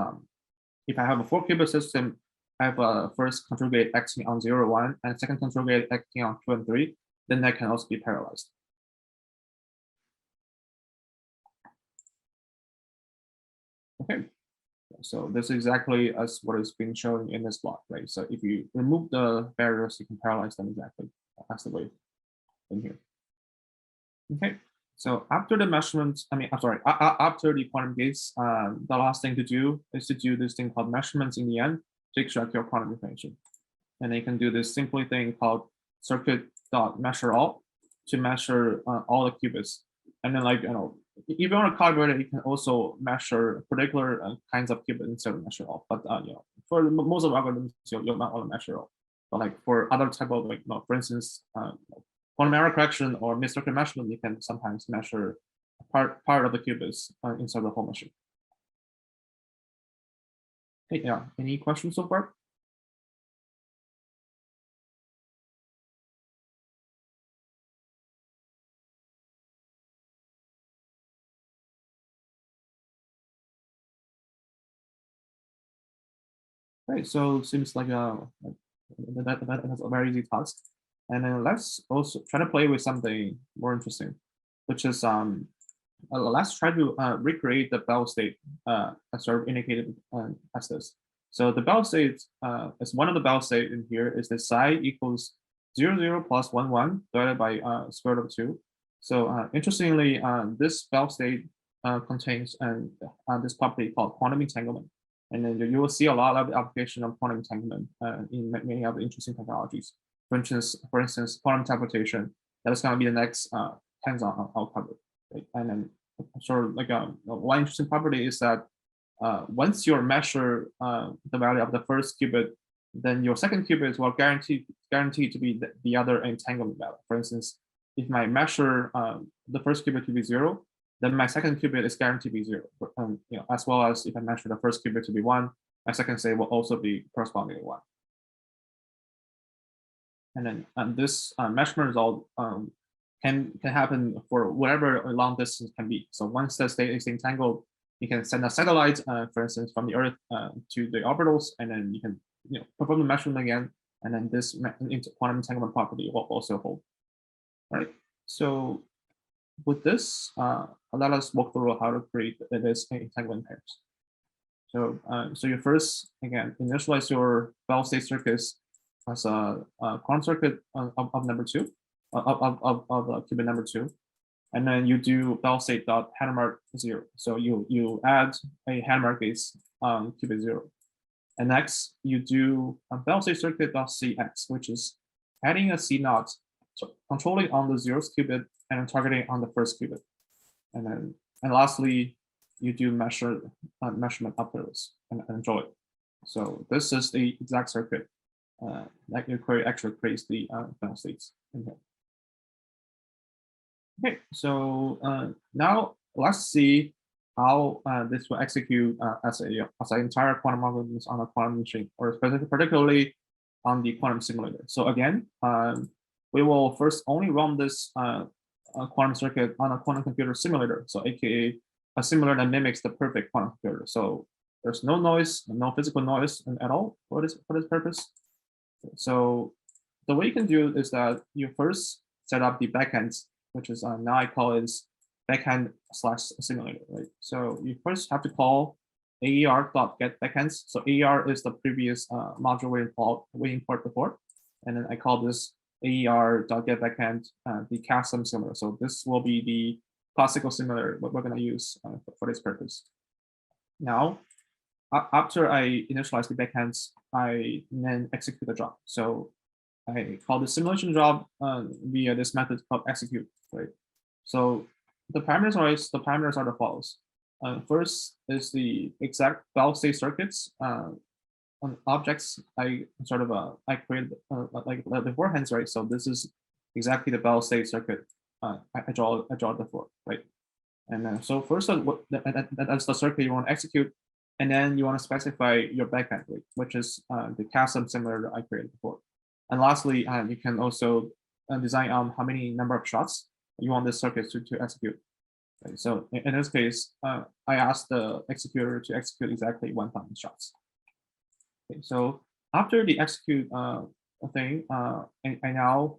if I have a 4-qubit system, I have a first control gate acting on 0, 1, and second control gate acting on 2 and 3, then that can also be parallelized. Okay, so this is exactly as what is being shown in this block, right? So if you remove the barriers, you can parallelize them exactly. That's the way in here. Okay. So after the measurements, after the quantum gates, the last thing to do is to do this thing called measurements in the end to extract your quantum information. And you can do this simply thing called circuit.measureAll to measure all the qubits. And then if you want to calculate it, you can also measure particular kinds of qubits instead of measure all. But for most of the algorithms, you'll not want to measure all. But like for other type of for instance, quantum error correction or mid-circuit measurement, you can sometimes measure part of the qubits inside the whole machine. Okay, yeah. Any questions so far? Right. So seems like that's a very easy task. And then let's also try to play with something more interesting, which is let's try to recreate the Bell state as sort of indicated as this. So the Bell state is one of the Bell state in here is the psi equals 0, 0 plus 1, 1 divided by square root of 2. So interestingly, this Bell state contains this property called quantum entanglement. And then you will see a lot of application of quantum entanglement in many other interesting technologies. For instance, quantum teleportation. That is going to be the next hands-on I'll cover. Right? And then sort of like one interesting property is that once you measure the value of the first qubit, then your second qubit will guaranteed to be the other entanglement value. For instance, if I measure the first qubit to be 0, then my second qubit is guaranteed to be 0. As well as if I measure the first qubit to be 1, my second state will also be correspondingly 1. And then this measurement result can happen for whatever a long distance can be. So once the state is entangled, you can send a satellite, for instance, from the Earth to the orbitals, and then you can perform the measurement again, and then this quantum entanglement property will also hold. All right. So with this, let us walk through how to create this entanglement pairs. So, so you first, again, initialize your Bell state circuits as a quantum circuit of number 2, of qubit number 2. And then you do Bell state dot header mark 0. So you add a header mark gates on qubit 0. And next you do a Bell state circuit dot CX, which is adding a C naught, so controlling on the 0th qubit and targeting on the first qubit. And lastly, you do measurement operators and draw it. So this is the exact circuit that you actually creates the Bell states in here. Okay, so now let's see how this will execute as an entire quantum algorithm on a quantum machine, or particularly on the quantum simulator. So again, we will first only run this quantum circuit on a quantum computer simulator, so AKA a simulator that mimics the perfect quantum computer. So there's no noise, no physical noise at all for this purpose. So the way you can do it is that you first set up the backends, which is now I call it backend / simulator, right? So you first have to call AER.getBackends. So AER is the previous module we import before, and then I call this AER.getBackend the custom simulator. So this will be the classical simulator what we're going to use for this purpose. Now, after I initialize the backends, I then execute the job. So I call the simulation job via this method called execute, right? So the parameters are the follows. First is the exact Bell state circuits on objects I created like beforehand, right? So this is exactly the Bell state circuit I draw before, right? And then so first that's the circuit you want to execute, and then you want to specify your backend, right, which is the custom simulator I created before. And lastly, you can also design on how many number of shots you want this circuit to execute. Right? So in this case, I asked the executor to execute exactly 1,000 shots. Okay, so after the execute thing, I now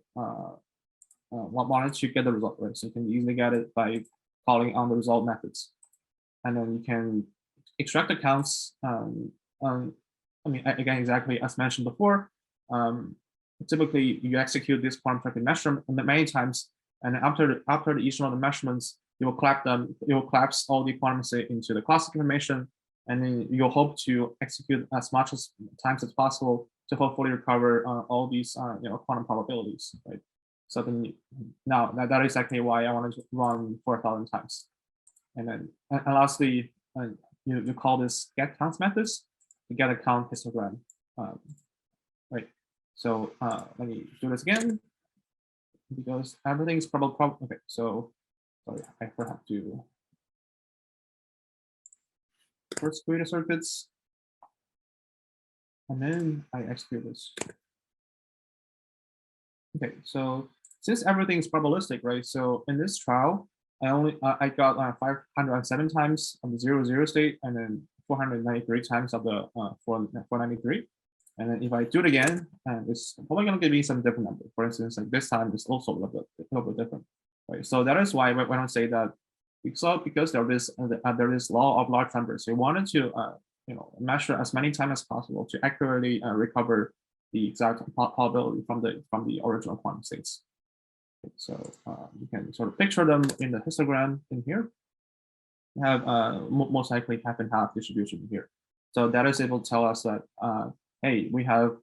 wanted to get the result, right? So you can easily get it by calling on the result methods, and then you can extract the counts. I mean, again, exactly as mentioned before. Typically, you execute this quantum circuit measurement many times, and after each one of the measurements, you will collapse all the quantum state into the classic information, and then you'll hope to execute as much times as possible to hopefully recover all these quantum probabilities, right? So then now that is exactly why I wanted to run 4,000 times, and then lastly, you call this get counts methods to get a count histogram, right? So let me do this again because everything's probably okay. So sorry, I forgot to first create a circuits, and then I execute this. Okay, so since everything is probabilistic, right? So in this trial, I got 507 times of the 0, 0 state, and then 493 times of the 493. And then if I do it again, it's probably going to give me some different number. For instance, like this time is also a little bit different, right? So that is why when I say that, because there is law of large numbers, we wanted to measure as many times as possible to accurately recover the exact probability from the original quantum states. So you can sort of picture them in the histogram in here. You have most likely half and half distribution here. So that is able to tell us that hey, we have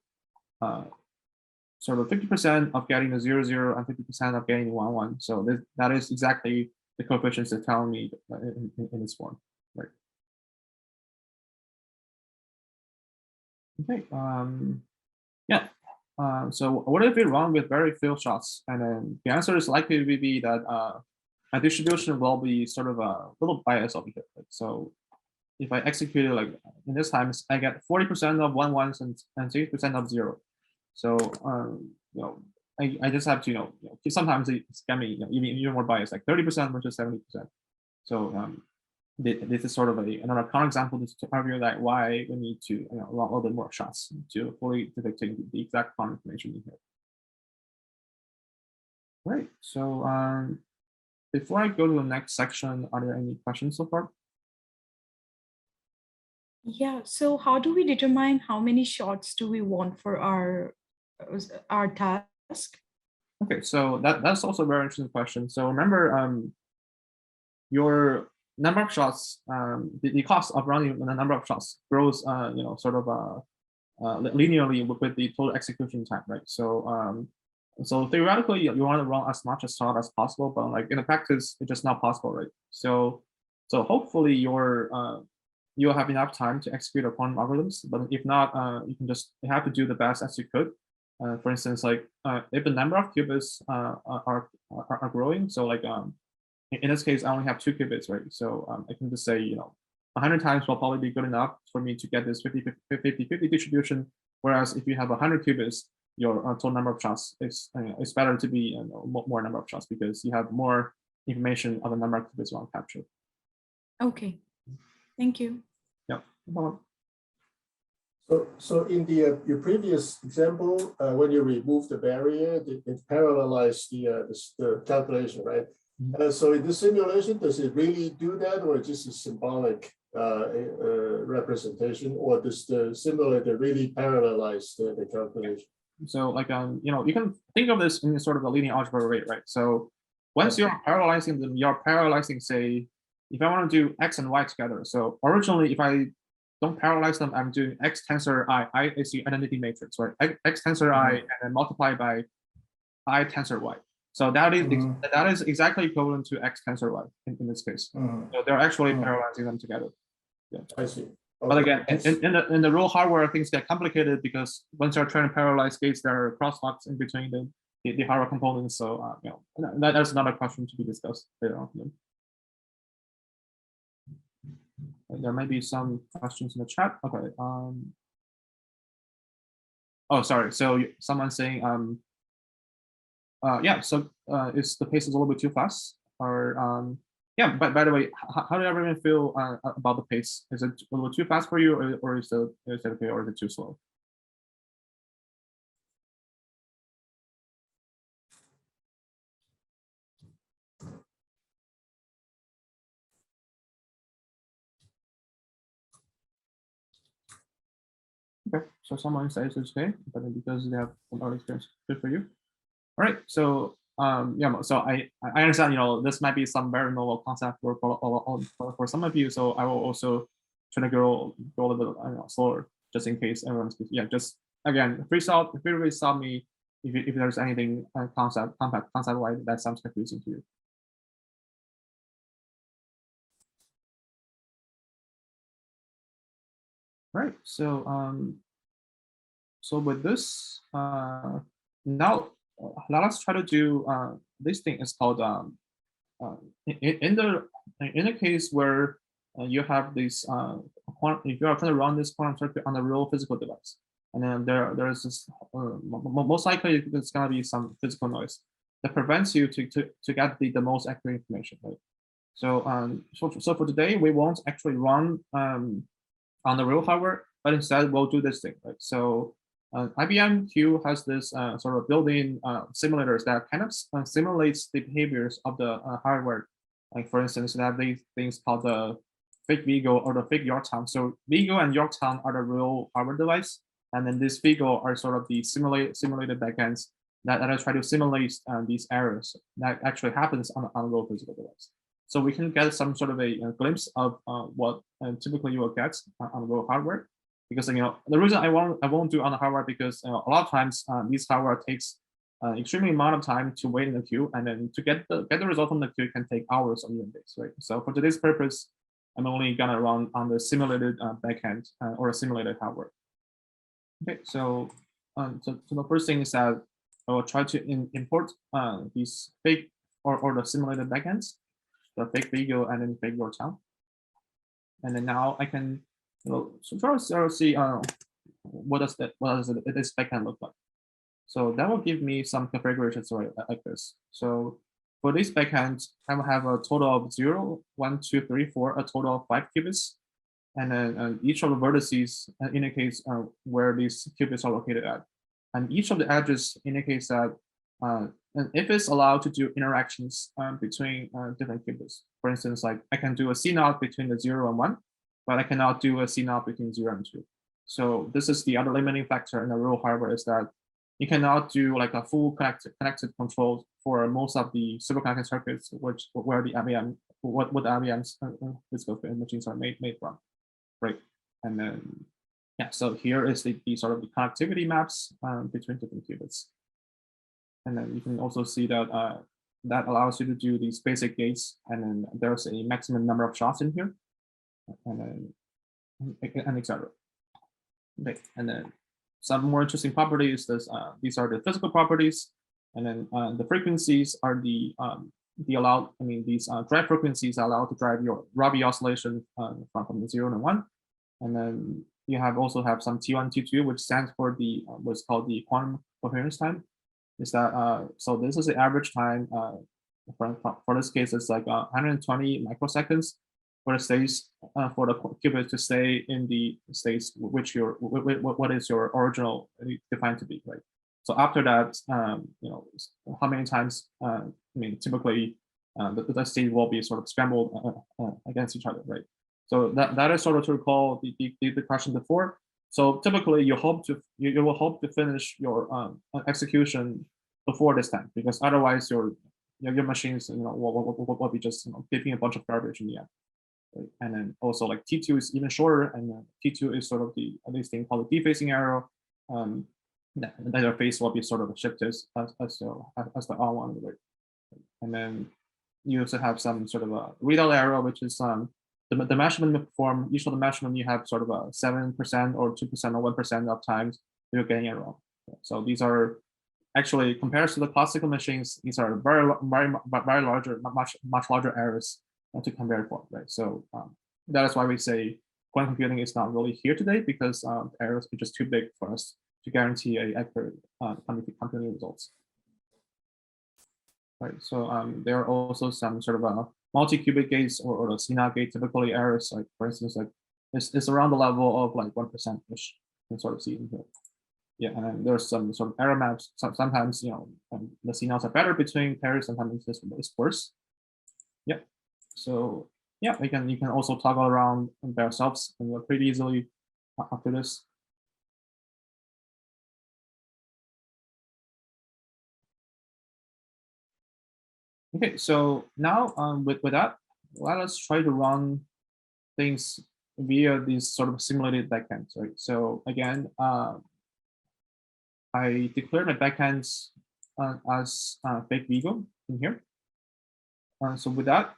sort of 50% of getting the 0, 0 and 50% of getting 1, 1. So that is exactly the coefficients that tell me in this form, right? Okay. Yeah. So what if we run with very few shots? And then the answer is likely to be that my distribution will be sort of a little biased over here. Right? So if I execute it like in this time, I get 40% of 1, 1s and 60% of 0. So I just have to sometimes it's can be even more biased, like 30% versus 70%. So this is sort of another counterexample to argue that why we need to run a little bit more shots to fully detect the exact quantum information in here. Right. So before I go to the next section, are there any questions so far? Yeah, so how do we determine how many shots do we want for our task? Okay, so that's also a very interesting question. So remember, your number of shots, the cost of running the number of shots grows, sort of linearly with the total execution time, right? So so theoretically, you want to run as much as shot as possible, but like in the practice, it's just not possible, right? So hopefully you'll have enough time to execute a quantum algorithms, but if not, you have to do the best as you could. For instance, like if the number of qubits are growing, so like in this case, I only have 2 qubits, right? So I can just say, 100 times will probably be good enough for me to get this 50-50 distribution. Whereas if you have 100 qubits, your total number of shots is it's better to be more number of shots because you have more information of the number of qubits you want to capture. Okay, thank you. Yeah. No problem. So in the your previous example, when you remove the barrier, it parallelized the calculation, right? So in this simulation, does it really do that, or just a symbolic representation, or does the simulator really parallelize the calculation? So like you can think of this in sort of a linear algebra way, right? So once you're parallelizing them, you're parallelizing, say, if I want to do x and y together. So originally, if I don't parallelize them, I'm doing x tensor I is the identity matrix, right? X tensor I and then multiply by I tensor y. So that is exactly equivalent to x tensor y in this case. So they're actually parallelizing them together. Yeah. I see. Okay. But again, in the real hardware, things get complicated because once you're trying to parallelize gates, there are crosstalks in between the hardware components. So that's another question to be discussed later on. There may be some questions in the chat. Okay. Oh, sorry. So someone's saying, yeah. So is the pace is a little bit too fast, or yeah. But by the way, how did everyone feel about the pace? Is it a little too fast for you, or is it okay, or is it too slow? Okay, so someone says it's okay, but because they have a lot of experience, good for you. All right, so yeah, so I understand, this might be some very novel concept for some of you, so I will also try to go a little bit slower, just in case everyone's, yeah, just again, free really stop me if there's anything concept wise that sounds confusing to you. Right, so so with this, now let us try to do this thing is called in the case where you have this if you are trying to run this quantum circuit on a real physical device, and then there is this most likely there's gonna be some physical noise that prevents you to get the most accurate information, right? So so for today we won't actually run on the real hardware, but instead we'll do this thing, right? So IBM Q has this sort of built-in simulators that kind of simulates the behaviors of the hardware. Like for instance, they have these things called the fake Vigo or the fake Yorktown. So Vigo and Yorktown are the real hardware device, and then this Vigo are sort of the simulated backends that are try to simulate these errors that actually happens on a real physical device. So we can get some sort of a glimpse of what typically you will get on real hardware. Because the reason I won't do on the hardware because a lot of times these hardware takes extremely amount of time to wait in the queue, and then to get the result from the queue can take hours or even days, right? So for today's purpose, I'm only gonna run on the simulated backend or a simulated hardware. Okay, so so the first thing is that I will try to import these fake or the simulated backends, the fake Vigo and then fake Yorktown, and then now I can. So first, let's see what does this backend look like. So that will give me some configurations like this. So for this backend, I will have a total of 0, 1, 2, 3, 4, a total of 5 qubits, and then each of the vertices indicates where these qubits are located at, and each of the edges indicates that and if it's allowed to do interactions between different qubits, for instance, like I can do a CNOT between the 0 and 1, but I cannot do a CNOT between 0 and 2. So this is the other limiting factor in the real hardware, is that you cannot do like a full connected control for most of the superconducting circuits, where the IBM, what the IBM's physical machines are made from, right? And then, yeah, so here is the sort of the connectivity maps between different qubits. And then you can also see that that allows you to do these basic gates, and then there's a maximum number of shots in here, and then and etc. Okay, and then some more interesting properties. These are the physical properties, and then the frequencies are the allowed. I mean, these drive frequencies are allowed to drive your Rabi oscillation from the 0 and 1, and then you also have some T1, T2, which stands for the what's called the quantum coherence time. Is that so? This is the average time. For this case, it's like 120 microseconds for the states for the qubit to stay in the states which what is your original defined to be, right? So after that, you know, how many times? I mean, typically the state will be sort of scrambled against each other, right? So that is sort of to recall the question before. So typically, you will hope to finish your execution before this time, because otherwise your machines, you know, will be just, you know, keeping a bunch of garbage in the end. Right? And then also like T2 is even shorter, and T2 is sort of this thing called the defacing arrow. That your phase will be sort of shifted as the on one, right? And then you also have some sort of a readout arrow, which is the measurement form. Each of the measurement you have sort of a 7% or 2% or 1% of times you're getting it wrong. So these are actually, compared to the classical machines, these are very larger, much larger errors to compare for, right? So that is why we say quantum computing is not really here today, because errors are just too big for us to guarantee a accurate computing results. Right. So there are also some sort of multi-qubit gates or the CNOT gate. Typically errors, like for instance, like it's around the level of like 1%-ish. You can sort of see in here. Yeah, and then there's some sort of error maps. Sometimes, you know, the CNOTs are better between pairs. Sometimes it's worse. Yeah. So yeah, you can also toggle around by yourselves and pretty easily after this. Okay, so now with that, let us try to run things via these sort of simulated backends, right? So again, I declare my backends as fake Vigo in here. So with that,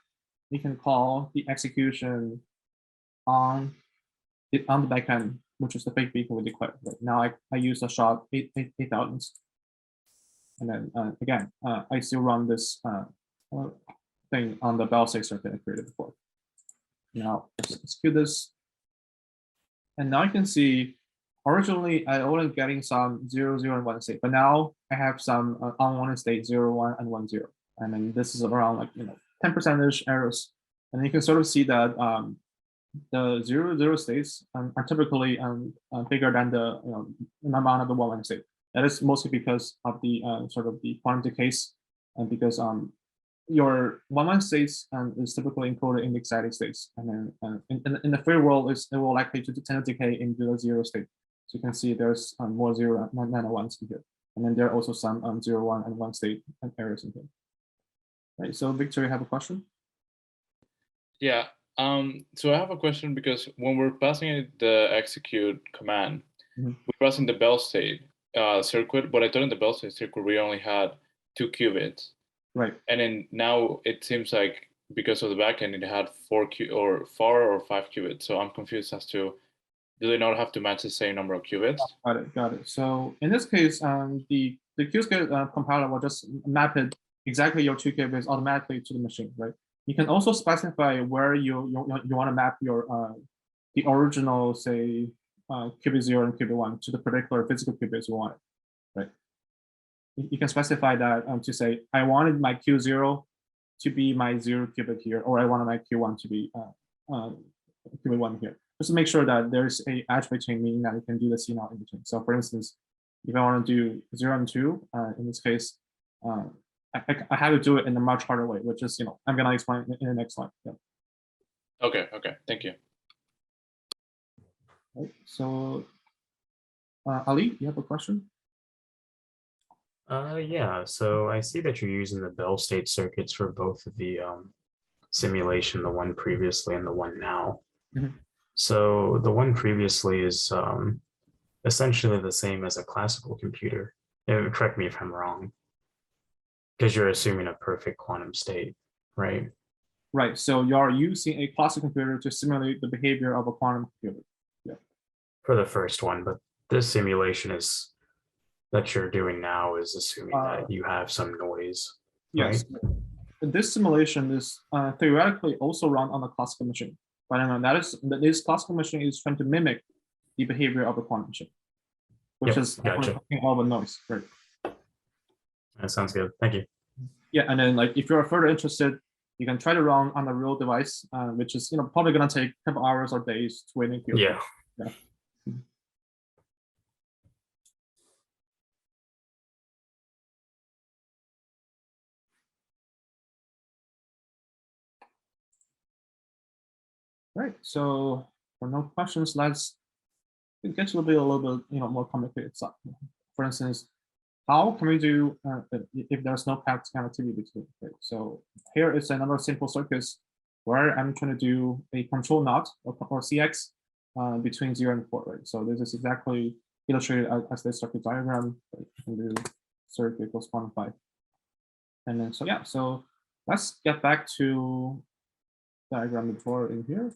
we can call the execution on the backend, which is the fake Vigo we declared. Right now, I use a SHA 8000, and then again, I still run this thing on the Bell 6 circuit I created before. Now let's execute this, and now you can see originally I was getting some 0, 0, and 1 state, but now I have some unwanted state 0, 1, and 1, 0, and then this is around like 10%-ish errors, and you can sort of see that the 0, 0 states are typically bigger than the amount of the 1, 1 state. That is mostly because of the sort of the quantum decays, and because your 1, 1 states is typically encoded in the excited states, and then in the free world it will likely to tend to decay into the 0 state. So you can see there's more 0 than 1s in here, and then there are also some 0, 1, and 1 state errors in here. Right. So Victor, you have a question? Yeah. So I have a question, because when we're passing it the execute command, we're passing the Bell state circuit, but I thought in the Bell state circuit we only had 2 qubits. Right. And then now it seems like because of the backend it had 4 or 5 qubits. So I'm confused as to, do they not have to match the same number of qubits? Got it. So in this case, the Qiskit compiler will just map it exactly your 2 qubits automatically to the machine, right? You can also specify where you want to map your the original, say, qubit 0 and qubit 1 to the particular physical qubits you want, right? You can specify that to say, I wanted my Q0 to be my 0 qubit here, or I wanted my Q1 to be qubit 1 here. Just to make sure that there's a edge between, meaning that you can do the CNOT in between. So for instance, if I want to do 0 and 2, in this case, I had to do it in a much harder way, which is, I'm going to explain in the next slide. Yeah. Okay, thank you. Right, so Ali, you have a question? Yeah, so I see that you're using the Bell state circuits for both of the simulation, the one previously and the one now. Mhm. So the one previously is essentially the same as a classical computer. Correct me if I'm wrong, because you're assuming a perfect quantum state, right? Right, so you're using a classical computer to simulate the behavior of a quantum computer. Yeah. For the first one, but this simulation is that you're doing now is assuming that you have some noise, Yes. right? This simulation is theoretically also run on a classical machine, but this classical machine is trying to mimic the behavior of a quantum machine, which Yep, is gotcha. all the noise, right? That sounds good. Thank you. Yeah, and then like if you're further interested, you can try to run on a real device, which is probably gonna take a couple hours or days to wait in queue. Yeah. Yeah. Right. So for no questions, let's get to a little bit more complicated stuff. For instance, how can we do if there's no path connectivity between? Right? So here is another simple circuit where I'm trying to do a control knot or CX between 0 and 4. Right? So this is exactly illustrated as this circuit diagram. Right? You can do circuit equals quantify. And then so let's get back to diagram before in here.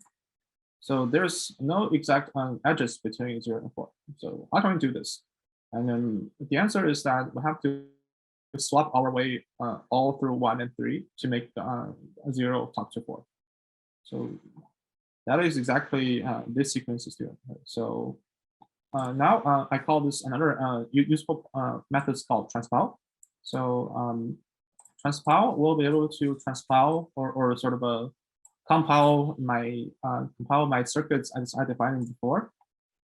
So there's no exact edges between 0 and 4. So how can we do this? And then the answer is that we have to swap our way all through 1 and 3 to make the 0 talk to 4. So that is exactly this sequence is doing. So now I call this another useful methods called transpile. So transpile will be able to transpile or sort of compile my circuits as I defined before,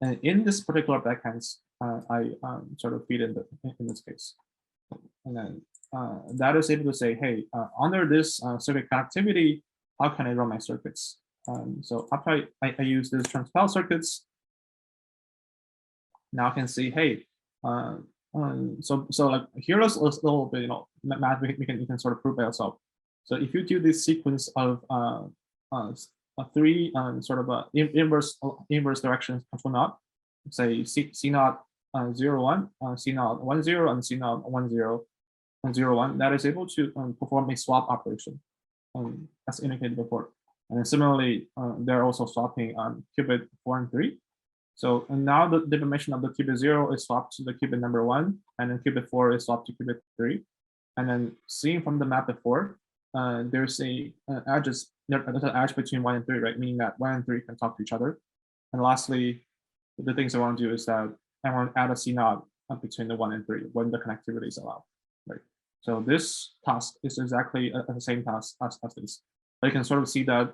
and in this particular backend, I sort of feed in this case, and then that is able to say, hey, under this circuit connectivity, how can I run my circuits? So after I use this transpile circuits, now I can see, hey, so like here's a little bit math you can sort of prove by yourself. So if you do this sequence of 3 sort of inverse direction control knot, say C naught 0 1, C naught 1 0, and C naught 1 0 and 0 1, that is able to perform a swap operation, as indicated before. And then similarly, they're also swapping qubit 4 and 3. So and now the information of the qubit 0 is swapped to the qubit number 1, and then qubit 4 is swapped to qubit 3. And then seeing from the map before, there's there's an edge between 1 and 3, right? Meaning that 1 and 3 can talk to each other. And lastly, the things I want to do is that I want to add a C naught between the 1 and 3 when the connectivity is allowed, right? So this task is exactly the same task as this. But you can sort of see that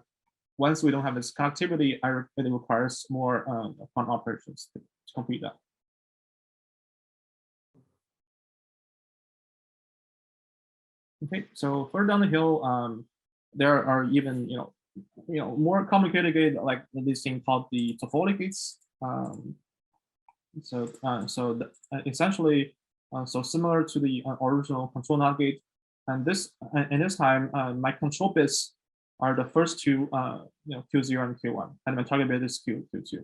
once we don't have this connectivity, it requires more fun operations to complete that. Okay, so further down the hill, there are even more complicated gates, like this thing called the Toffoli gates. Essentially, so similar to the original control NOT gate, and this time my control bits are the first two Q0 and Q1, and my target bit is Q2.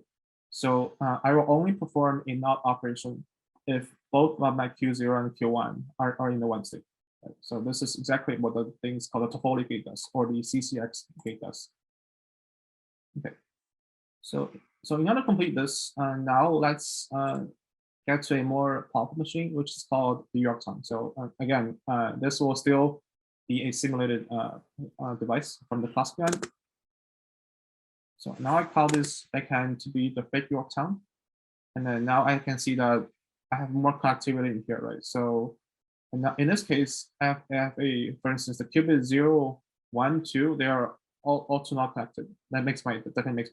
So I will only perform a NOT operation if both of my Q0 and Q1 are in the one state. Right? So this is exactly what the things called the Toffoli gate does, or the CCX gate does. Okay, so in order to complete this, now let's get to a more powerful machine, which is called the Yorktown. So again, this will still be a simulated device from the classical end. So now I call this backend to be the fake Yorktown, and then now I can see that I have more connectivity in here, right? So in this case, I have for instance, the qubit 0, 1, 2, they are all to not connected. That makes my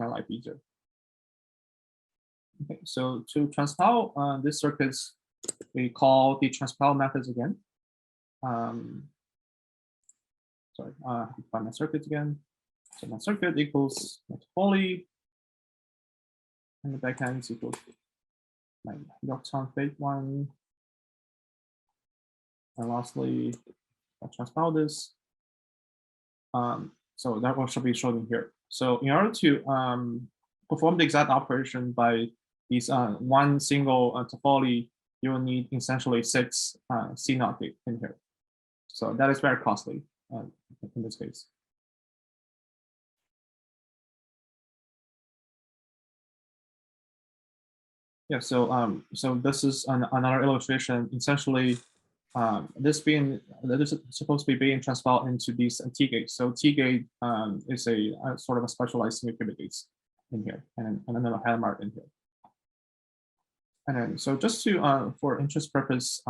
life easier. Okay, so to transpile these circuits, we call the transpile methods again. sorry, find my circuit again. So my circuit equals my Toffoli, and the backend is equal to my Yorktown fake one. And lastly, I'll transpile this. So that will should be shown here. So in order to perform the exact operation by these one single Toffoli, you will need essentially 6 C0 gate in here. So that is very costly in this case. Yeah, so so this is another illustration. Essentially, this is supposed to be being transpiled into these T gates. So T gate is a sort of a specialized semi-qubit gates in here, and another Hadamard in here. And then, so just to for interest purpose,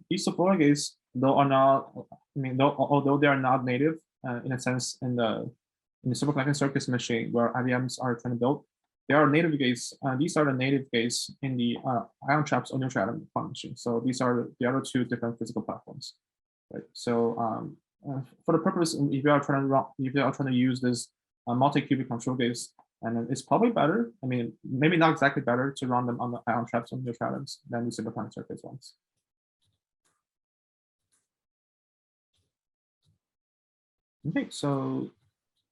these support gates, though are not, I mean, although they are not native in a sense in the superconducting circuits machine where IBMs are trying to build, they are native gates. These are the native gates in the ion traps or neutral atom quantum machine. So these are the other 2 different physical platforms, right? So for the purpose, if you are trying to use this multi-qubit control gates, and it's probably better. I mean, maybe not exactly better to run them on the ion traps or neutral atoms than the superconducting circuits ones. Okay, so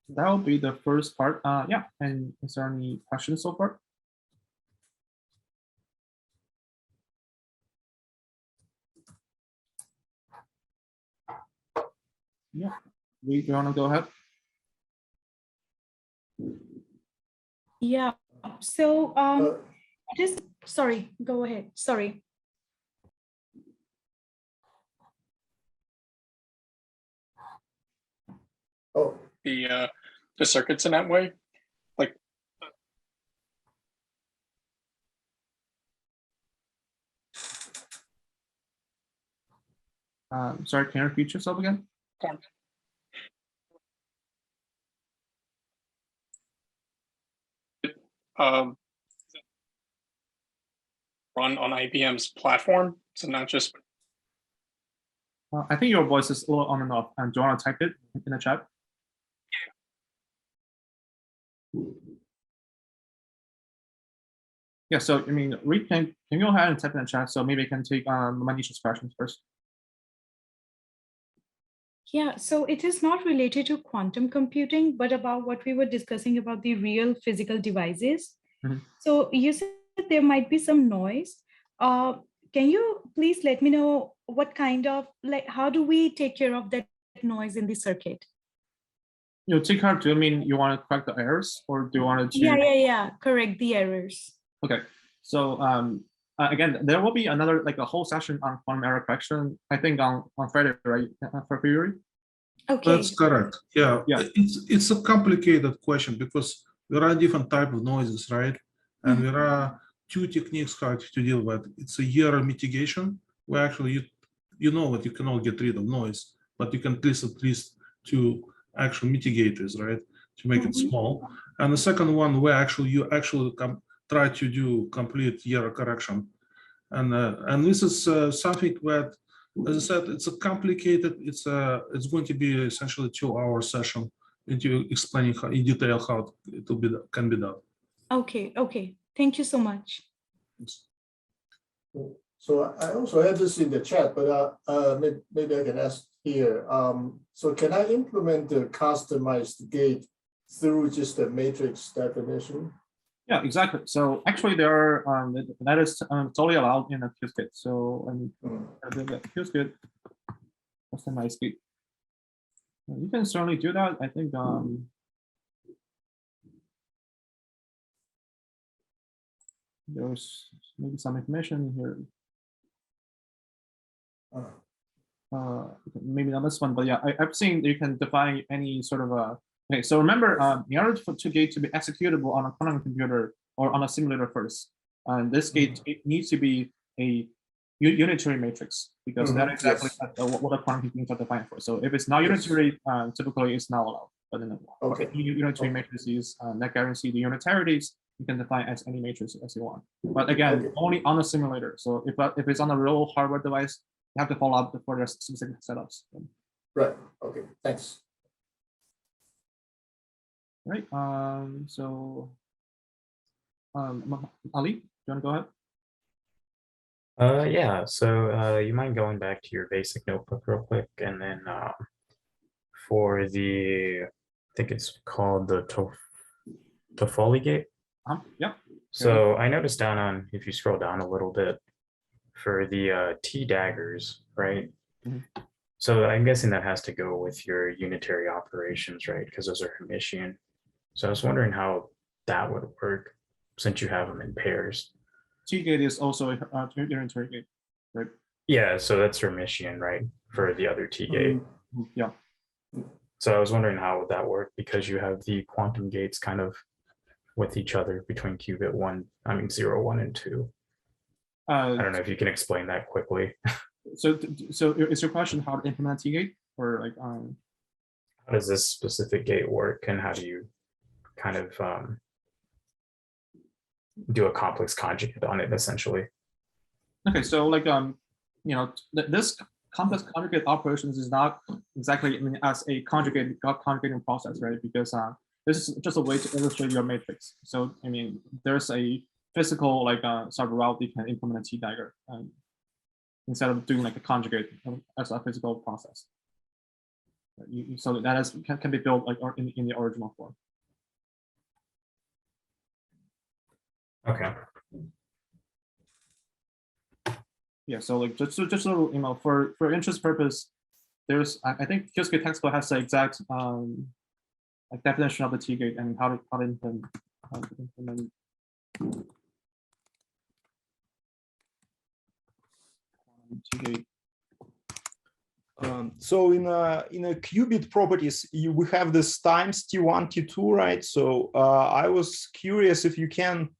that will be the first part. Yeah, and is there any questions so far? Yeah, we want to go ahead? Yeah. So just sorry, go ahead. Sorry. Oh, the circuits in that way, like. Sorry, can you repeat yourself again? Run on IBM's platform, so not just. I think your voice is a little on and off. Do you want to type it in the chat? Yeah, so I mean, can you go ahead and type in the chat so maybe I can take Manisha's questions first? Yeah, so it is not related to quantum computing, but about what we were discussing about the real physical devices. Mm-hmm. So you said there might be some noise. Can you please let me know what kind of, like, how do we take care of that noise in the circuit? You take care. Do you mean you want to correct the errors, or do you want to? Yeah, correct the errors. Okay, so again, there will be another, like a whole session on quantum error correction, I think on Friday, right, for Yuri? Okay. That's correct. Yeah. It's a complicated question because there are different type of noises, right? And there are 2 techniques how to deal with. It's a error mitigation, where actually you know that you cannot get rid of noise, but you can at least 2 actual mitigators, right, to make it small. And the second one where you try to do complete error correction, and this is something that, as I said, it's a complicated. It's going to be essentially 2-hour session into explaining in detail how it can be done. Okay. Thank you so much. so I also have this in the chat, but maybe I can ask here. So can I implement the customized gate through just the matrix definition? Yeah, exactly. So actually, there are that is totally allowed in a Qiskit. So the Qiskit customized gate. You can certainly do that. I think there's maybe some information here. Maybe not this one, but yeah, I've seen you can define any sort of a. Okay, so remember, in order for gate to be executable on a quantum computer or on a simulator first, this gate it needs to be a unitary matrix, because that is exactly what a quantum computer are defined for. So if it's not unitary, typically it's not allowed. But then unitary matrices that guarantee the unitarities, you can define as any matrix as you want. But again, only on a simulator. So if it's on a real hardware device, you have to follow up for the specific setups. Right. Okay. Thanks. Right. So Ali, do you want to go ahead? Yeah, so you mind going back to your basic notebook real quick, and then for the, I think it's called the Toffoli gate. Yeah. So I noticed down on, if you scroll down a little bit, for the T daggers, right? Mhm. So I'm guessing that has to go with your unitary operations, right? Because those are Hermitian. So I was wondering how that would work since you have them in pairs. T gate is also a unitary gate, right? Yeah, so that's Hermitian, right? For the other T gate. Yeah. So I was wondering how would that work because you have the quantum gates kind of with each other between qubit 0, 1, and 2. I don't know if you can explain that quickly. So is your question how to implement T gate, or like How does this specific gate work, and how do you kind of do a complex conjugate on it essentially? Okay, so like this complex conjugate operations is not exactly as a conjugating process, right? Because this is just a way to illustrate your matrix. So I mean, there's a physical like sort of route you can implement a T dagger instead of doing like a conjugate as a physical process. So that can be built like in the original form. Okay. Yeah, so like just for interest purpose, there's I think Qiskit textbook has the exact like definition of the T gate and how to implement T gate. So in a qubit properties, we have this times T1, T2, right? So I was curious if you can.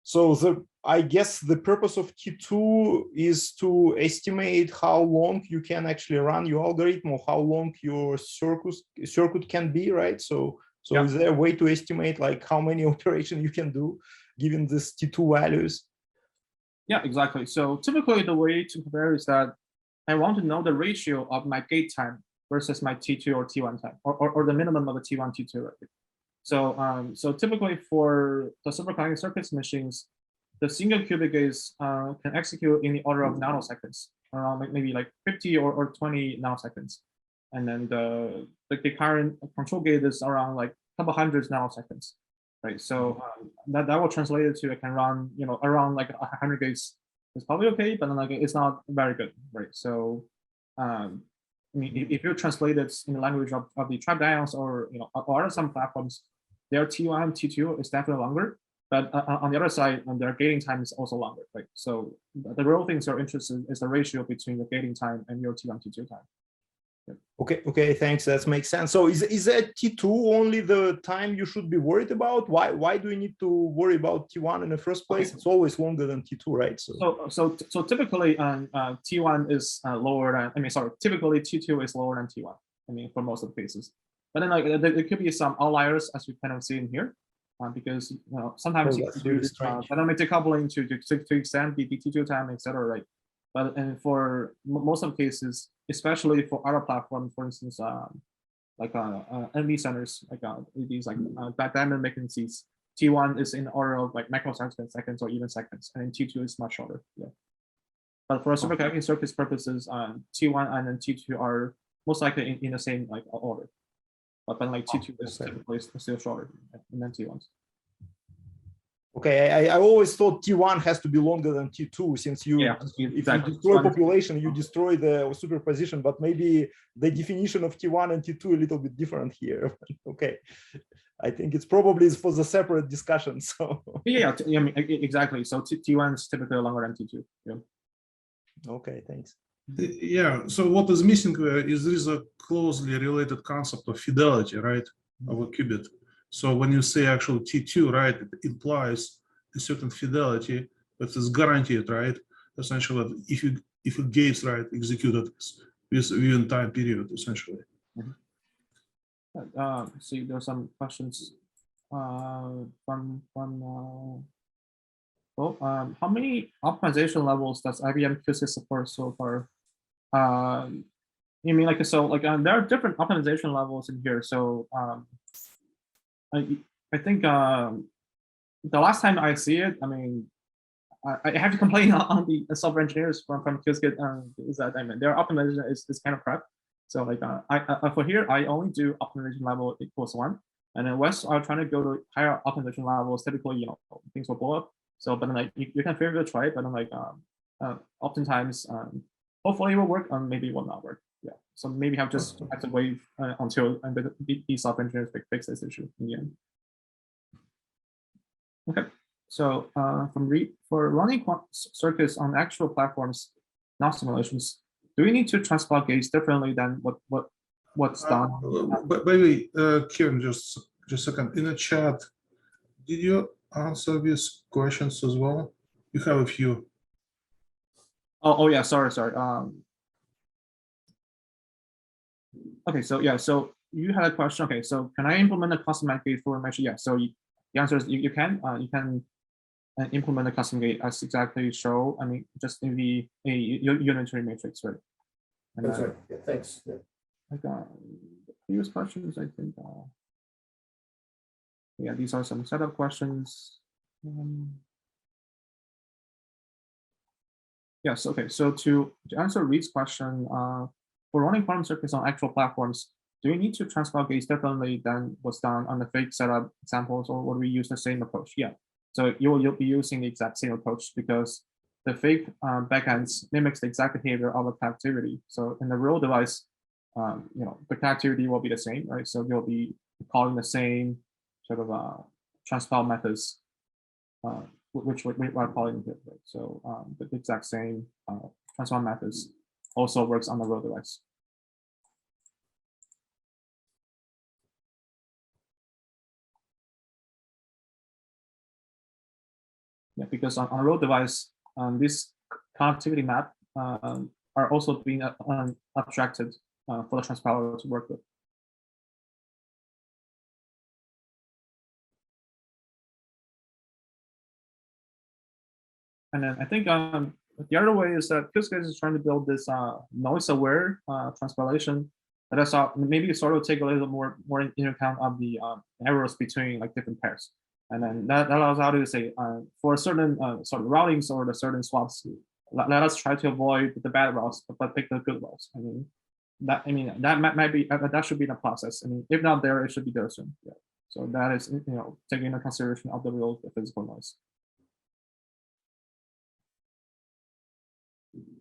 So I guess the purpose of T2 is to estimate how long you can actually run your algorithm or how long your circuit can be, right? So yeah. Is there a way to estimate like how many operations you can do given this T2 values? Yeah, exactly. So typically the way to compare is that I want to know the ratio of my gate time versus my T2 or T1 time, or the minimum of the T1, T2, right? So, so typically for the superconducting circuits machines, the single qubit gates can execute in the order of nanoseconds, around maybe like 50 or 20 nanoseconds. And then the current control gate is around like a couple hundreds nanoseconds, right? So that will translate it to I can run, around like 100 gates. It's probably okay, but then like it's not very good, right? So, I mean, if you translate it in the language of the trap diodes or some platforms, their T1 and T2 is definitely longer, but on the other side, their gating time is also longer, right? So the real things you're interested in is the ratio between the gating time and your T1, T2 time. Okay, thanks. That makes sense. So is that T2 only the time you should be worried about? Why do you need to worry about T1 in the first place? Okay. It's always longer than T2, right? So typically T1 is lower than, typically T2 is lower than T1. I mean, for most of the cases. But then like there could be some outliers as we kind of see in here, because sometimes you can use dynamic decoupling to extend the T2 time, etc. Right? But and for most of the cases, especially for other platforms, for instance, like NV centers, like these like diamond vacancies, T1 is in the order of like microseconds or even seconds, and then T2 is much shorter. Yeah. But for superconducting circuits purposes, T1 and then T2 are most likely in the same like order. But then like T2 is typically still shorter than T1s. Okay, I always thought T1 has to be longer than T2 since if you destroy population, you destroy the superposition, but maybe the definition of T1 and T2 a little bit different here. Okay, I think it's probably for the separate discussion. So yeah, I mean, exactly. So T1 is typically longer than T2. Yeah. Okay, thanks. Yeah, so what is missing is there is a closely related concept of fidelity, right, of a qubit. So when you say actual T2, right, it implies a certain fidelity that is guaranteed, right? Essentially, if you gates, right, executed within time period, essentially. See, there's some questions from how many optimization levels does IBM Qiskit support so far? You mean like there are different optimization levels in here. So I think the last time I see it, I mean, I have to complain on the software engineers from Qiskit is that, I mean, their optimization is kind of crap. So like for here, I only do optimization level equals 1. And then once I'm trying to go to higher optimization levels, typically, you know, things will blow up. So, but then like you can figure try it, but then like oftentimes, hopefully it will work, and maybe it will not work. Yeah. So maybe have to wait until the software engineers fix this issue in the end. Okay. So for running circuits on actual platforms, not simulations, do we need to transpilate differently than what's done? By the way, Kieran, just a second. In the chat, did you answer these questions as well? You have a few. Oh yeah, sorry. Okay, so yeah, so you had a question. Okay, so can I implement a custom gate for measure? Yeah, so the answer is you can implement a custom gate as exactly show. I mean, just in the unitary matrix, right? And That's right. Yeah, thanks. Yeah. Like the previous questions, I think. Yeah, these are some setup questions. Yes. Okay. So to answer Reed's question, for running quantum circuits on actual platforms, do we need to transpile gates differently than what's done on the fake setup examples, or would we use the same approach? Yeah. So you'll be using the exact same approach because the fake backends mimics the exact behavior of a connectivity. So in the real device, you know, the connectivity will be the same, right? So you'll be calling the same sort of transpile methods, which we're calling it. Right? So the exact same transpile methods also works on the real device. Yeah, because on a real device, this connectivity map are also being abstracted for the transpiler to work with. And then I think the other way is that Qiskit is trying to build this noise-aware transpilation that is maybe sort of take a little more into account of the errors between like different pairs. And then that allows how to say for certain sort of routings or the certain swaps, let us try to avoid the bad routes, but pick the good routes. I mean that might be that should be the process. I mean, if not there, it should be there soon. Yeah. So that is, you know, taking into consideration of the real physical noise.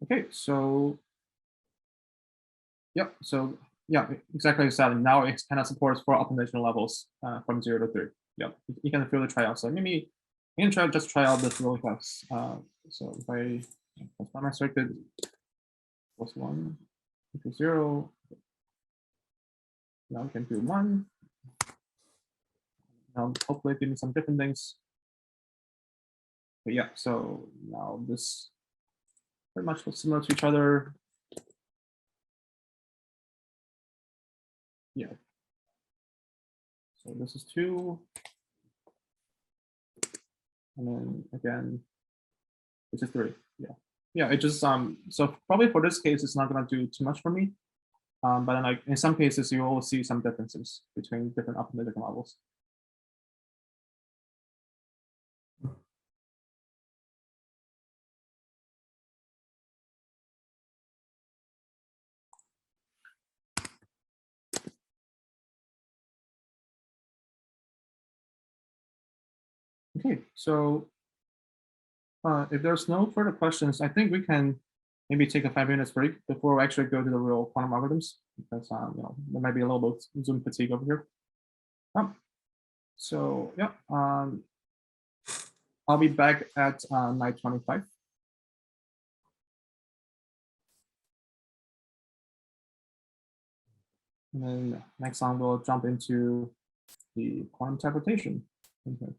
Okay, so yeah, exactly as said. Now it kind of supports 4 optimization levels from 0 to 3. Yeah, you can feel the try out. So maybe you can just try out this really fast. So if I transform my circuit plus 1 to 0, now we can do 1. Now hopefully give me some different things. But yeah, so now this pretty much looks similar to each other. Yeah. So this is 2. And then again, this is 3. Yeah, it just so probably for this case, it's not gonna do too much for me. But then like in some cases, you will see some differences between different optimization levels. Okay, so if there's no further questions, I think we can maybe take a 5 minutes break before we actually go to the real quantum algorithms, because you know, there might be a little bit of Zoom fatigue over here. So yeah, I'll be back at 9:25. And then next on we'll jump into the quantum teleportation. Okay.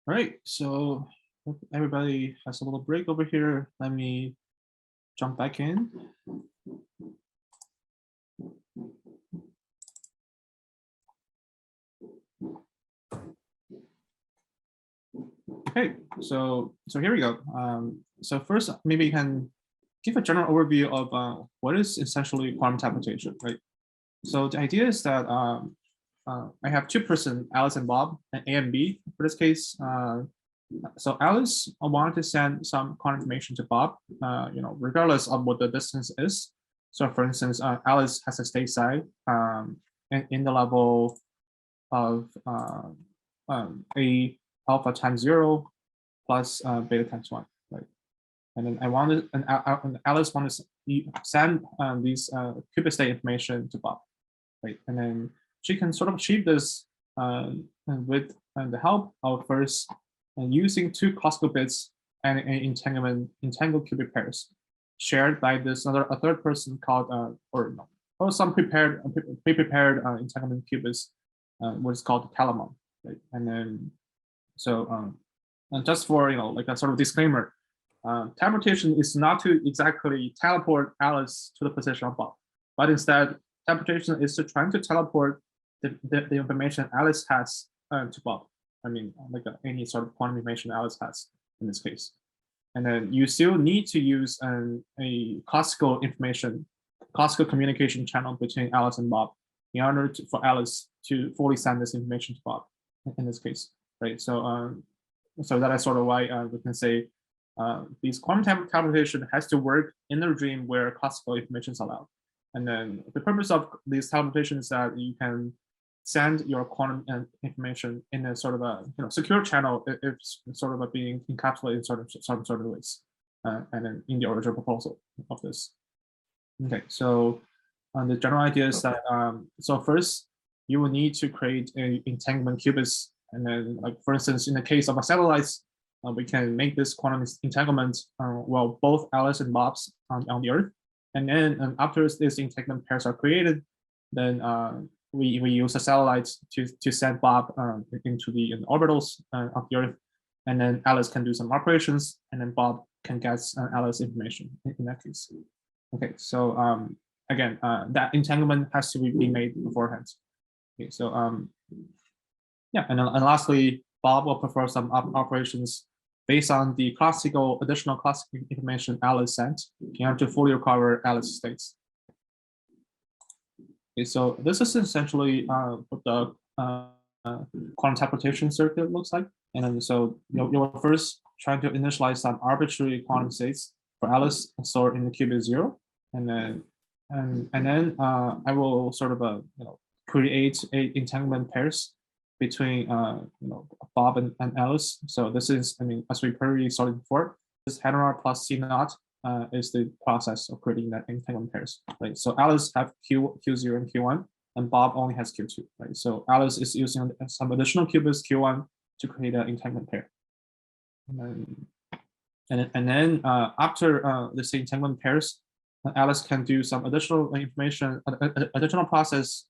All right, so everybody has a little break over here. Let me jump back in. Okay, so here we go. So first, maybe you can give a general overview of what is essentially quantum teleportation, right? So the idea is that I have two persons, Alice and Bob, and A and B. For this case, so Alice wanted to send some quantum information to Bob, regardless of what the distance is. So for instance, Alice has a state psi in the level of a alpha times 0 plus beta times 1, right? And then I wanted, and Alice wanted to send these Qubit state information to Bob, right? And then she can sort of achieve this with the help of first using two classical bits and entangled Qubit pairs shared by a third person called or some pre-prepared entanglement qubits, what is called the telemon, right? And then and just for like a sort of disclaimer, teleportation is not to exactly teleport Alice to the position of Bob, but instead teleportation is to trying to teleport the information Alice has to Bob. I mean, like any sort of quantum information Alice has in this case. And then you still need to use a classical communication channel between Alice and Bob in order for Alice to fully send this information to Bob in this case, right? So so that is sort of why we can say these quantum teleportation has to work in the regime where classical information is allowed. And then the purpose of these teleportation is that you can send your quantum information in a sort of a secure channel if it's sort of being encapsulated in some sort of ways, and then in the original proposal of this. Okay, so the general idea is that so first you will need to create an entanglement qubits, and then like for instance in the case of a satellites, we can make this quantum entanglement well both Alice and Bob's on the Earth, and then after these entanglement pairs are created, then we use the satellites to send Bob into the orbitals of the Earth, and then Alice can do some operations, and then Bob can get Alice information in that case. Okay, so again, that entanglement has to be made beforehand. Okay, so yeah, and lastly, Bob will perform some operations based on the additional classical information Alice sent in order to fully recover Alice states. Okay, so this is essentially what the quantum teleportation circuit looks like. And then so you'll first try to initialize some arbitrary quantum states for Alice stored in the qubit 0, and then I will sort of create a entanglement pairs between Bob and Alice. So this is, I mean, as we previously saw before, this Henry plus C naught is the process of creating that entanglement pairs, right? So Alice have Q0 and Q1, and Bob only has Q2, right? So Alice is using some additional qubits Q1 to create an entanglement pair. And then after this entanglement pairs, Alice can do some additional information, additional process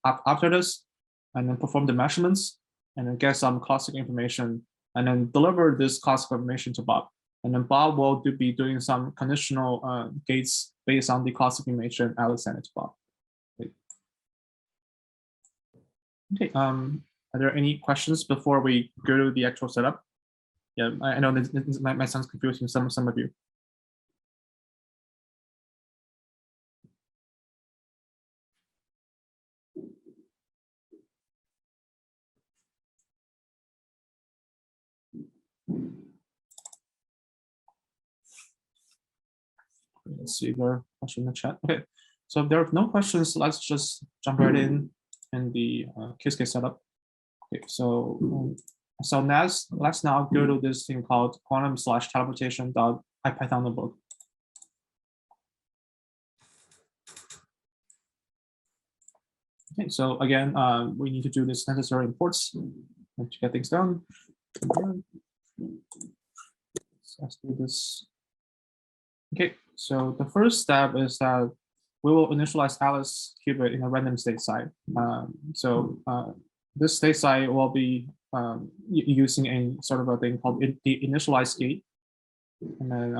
after this, and then perform the measurements, and then get some classical information, and then deliver this classical information to Bob. And then Bob will be doing some conditional gates based on the classical information Alice sent it to Bob. Okay, are there any questions before we go to the actual setup? Yeah, I know this might sound confusing to some of you. Let's see if there are questions in the chat. Okay, so if there are no questions, let's just jump right in the Qiskit setup. Okay, so let's now go to this thing called quantum/teleportation.ipython notebook. Okay, so again, we need to do this necessary imports to get things done. Let's do this. Okay, so the first step is that we will initialize Alice qubit in a random state psi. So this state psi will be using a sort of a thing called the initialized gate. And then,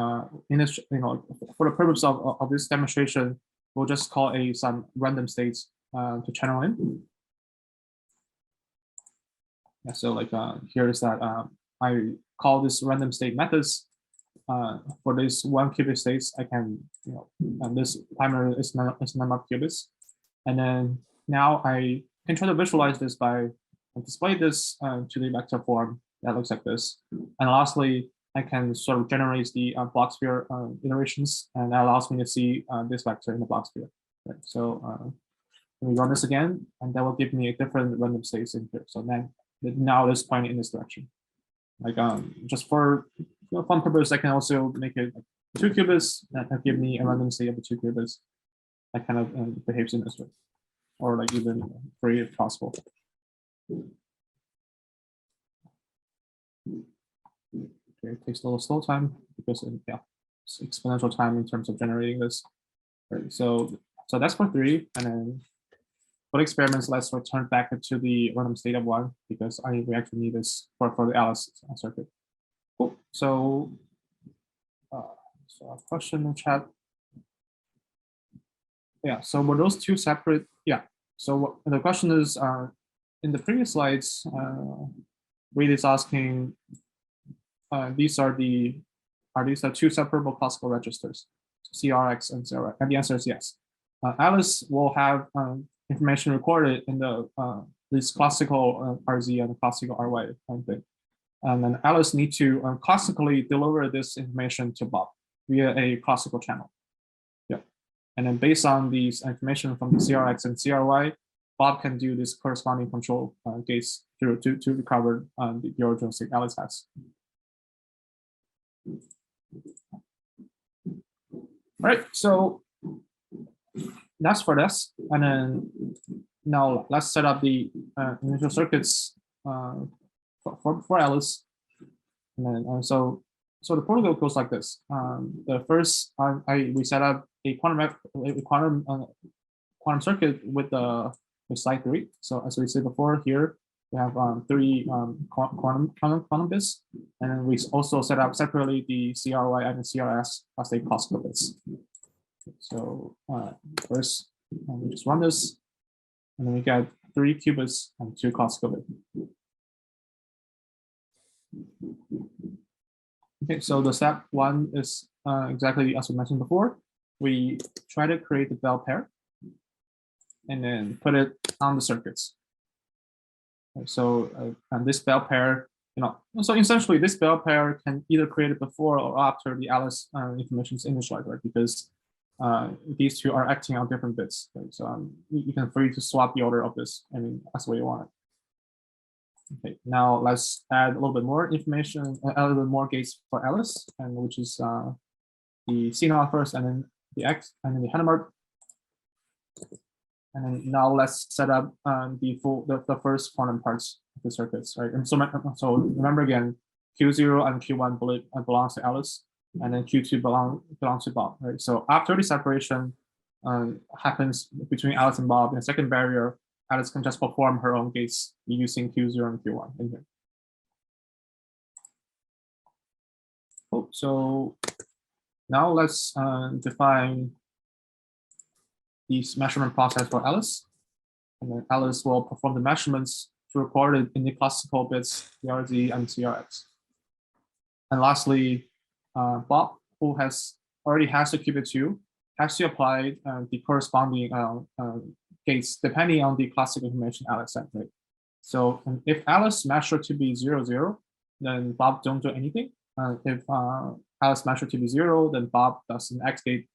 for the purpose of this demonstration, we'll just call some random states to channel in. Yeah, so like here is that I call this random state methods. For this 1 qubit states, I can, and this timer is number of qubits. And then now I can try to visualize this by display this to the vector form that looks like this. And lastly, I can sort of generate the block sphere iterations, and that allows me to see this vector in the block sphere. Right? So let me run this again, and that will give me a different random states in here. So then now it's pointing in this direction. Like just for fun purpose, I can also make it 2 qubits that will give me a random state of 2 qubits that kind of behaves in this way, or like even 3 if possible. Okay, it takes a little slow time because it's exponential time in terms of generating this. Right, so that's for 3, and then for the experiments, let's return back to the random state of 1 because we actually need this for the Alice circuit. Cool. So a question in chat. Yeah. So were those 2 separate? Yeah. So the question is, in the previous slides, Reid is asking, these are 2 separable classical registers, CRX and CRY? And the answer is yes. Alice will have information recorded in the this classical RZ and classical RY thing. And then Alice needs to classically deliver this information to Bob via a classical channel. Yeah. And then based on these information from the CRX and CRY, Bob can do this corresponding control gates to recover the original state Alice has. All right, so that's for this. And then now let's set up the initial circuits for Alice. And then so the protocol goes like this. The first we set up a quantum circuit with site 3. So as we said before, here we have 3 quantum bits, and then we also set up separately the CRY and the CRS as the classical bits. So first we just run this, and then we get 3 qubits and 2 classical bits. Okay, so the step 1 is exactly as we mentioned before. We try to create the bell pair and then put it on the circuits. So and this bell pair, so essentially this bell pair can either create it before or after the Alice information is initialized, right? Because these 2 are acting on different bits. Right? So you can free to swap the order of this. I mean, that's the way you want it. Okay, now let's add a little bit more information, a little bit more gates for Alice, and which is the C0 first, and then the X, and then the Hennemark. And then now let's set up the first quantum parts of the circuits, right? And so remember again, Q0 and Q1 belongs to Alice, and then Q2 belongs to Bob, right? So after the separation happens between Alice and Bob in the second barrier, Alice can just perform her own gates using Q0 and Q1 in here. Cool. So now let's define this measurement process for Alice. And then Alice will perform the measurements to record it in the classical bits CRZ and CRX. And lastly, Bob, who already has the qubit 2, has to apply the corresponding gates depending on the classical information Alice sent. Right? So if Alice measured to be 0, 0, then Bob don't do anything. If Alice measured to be 0, then Bob does an X gate.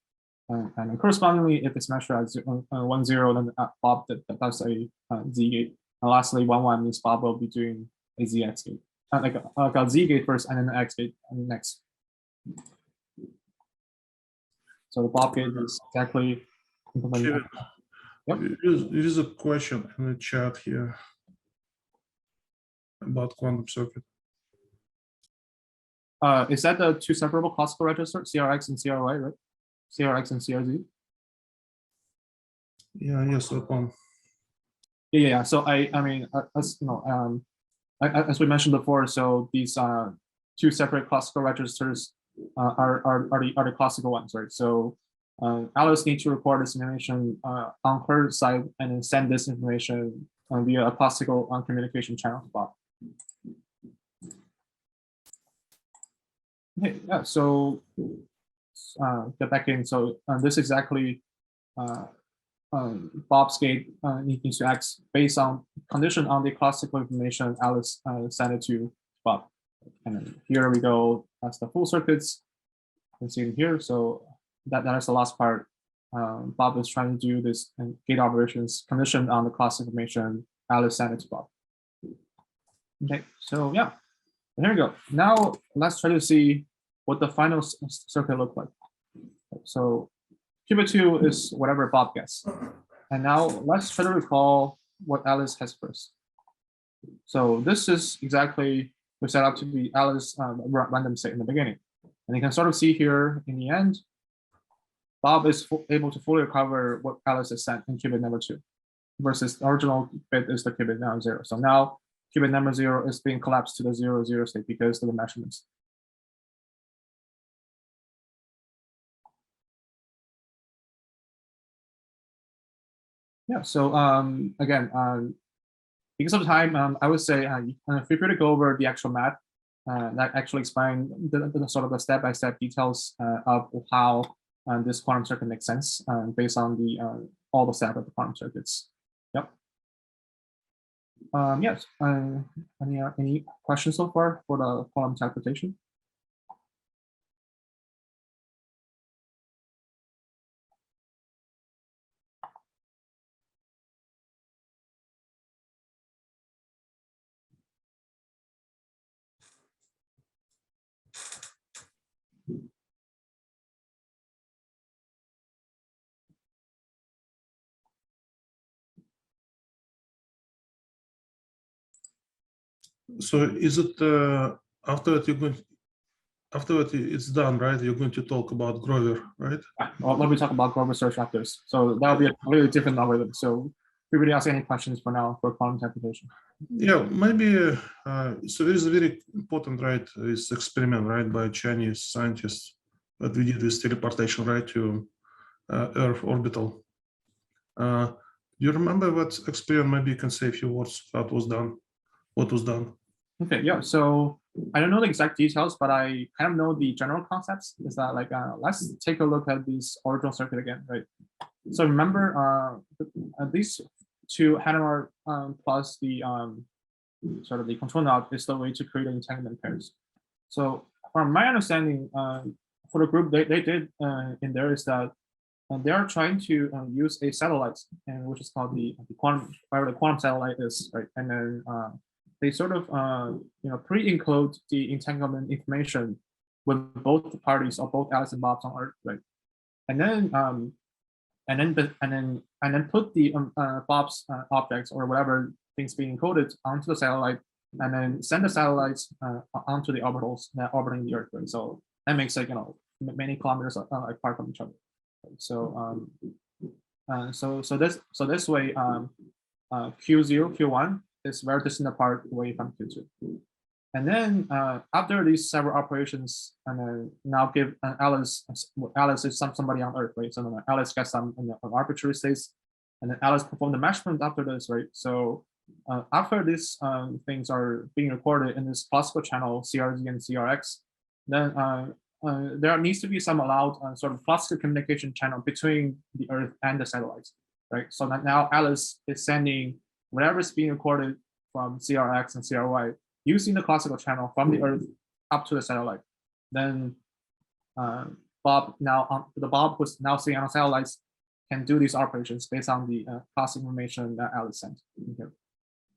And correspondingly, if it's measured as 1, 0, then Bob does a Z gate. And lastly, 1, 1 means Bob will be doing a ZX gate, like a Z gate first, and then an X gate next. So the Bob gate is exactly implemented. Yep. There is a question in the chat here about quantum circuit. Is that the 2 separable classical registers, CRX and CRY, right? CRX and CRZ? Yeah, yes, upon. Yeah. So I mean, as we mentioned before, so these two separate classical registers are the classical ones, right? So Alice needs to record this information on her side and then send this information via a classical communication channel to Bob. Okay, yeah, so get back in. So this exactly Bob's gate needs to act based on condition on the classical information Alice sent it to Bob. And then here we go. That's the full circuits. You can see it here. So that is the last part. Bob is trying to do this gate operations conditioned on the class information Alice sent it to Bob. Okay, so yeah, and here we go. Now let's try to see what the final circuit looks like. So Qubit 2 is whatever Bob gets. And now let's try to recall what Alice has first. So this is exactly we set up to be Alice random state in the beginning. And you can sort of see here in the end, Bob is able to fully recover what Alice has sent in qubit number 2 versus the original bit is the qubit number 0. So now qubit number 0 is being collapsed to the 0, 0 state because of the measurements. Yeah, so again, because of time, I would say feel free to go over the actual math that actually explain the sort of the step-by-step details of how this quantum circuit makes sense based on the all the steps of the quantum circuits. Yep. Yes. Any questions so far for the quantum teleportation? So is it after that it's done, right? You're going to talk about Grover, right? Well, let me talk about Grover search after this. So that'll be a completely different algorithm. So if anybody ask any questions for now for quantum teleportation. Yeah, maybe. So there is a very important, right? This experiment, right, by Chinese scientists that we did with teleportation, right, to Earth orbital. Do you remember what experiment? Maybe you can say a few words. That was done. What was done? Okay, yeah. So I don't know the exact details, but I kind of know the general concepts. Is that like let's take a look at this original circuit again, right? So remember, these two Hadamard plus the sort of the control node is the way to create entanglement pairs. So from my understanding, for the group they did in there is that they are trying to use a satellite, and which is called the quantum, whatever the quantum satellite is, right? And then they sort of pre-encode the entanglement information with both parties or both Alice and Bob's on Earth, right? And then put the Bob's objects or whatever things being encoded onto the satellite, and then send the satellites onto the orbitals that are orbiting the Earth, right? So that makes like many kilometers apart from each other. So so this way Q0, Q1 is very distant apart away from Q2. And then after these several operations, and then now give Alice is somebody on Earth, right? So Alice gets some arbitrary states, and then Alice perform the measurement after this, right? So after these things are being recorded in this classical channel CRZ and CRX, then there needs to be some allowed sort of classical communication channel between the Earth and the satellites, right? So that now Alice is sending whatever is being recorded from CRX and CRY using the classical channel from the Earth up to the satellite. Then Bob who's now sitting on satellites can do these operations based on the classical information that Alice sent here,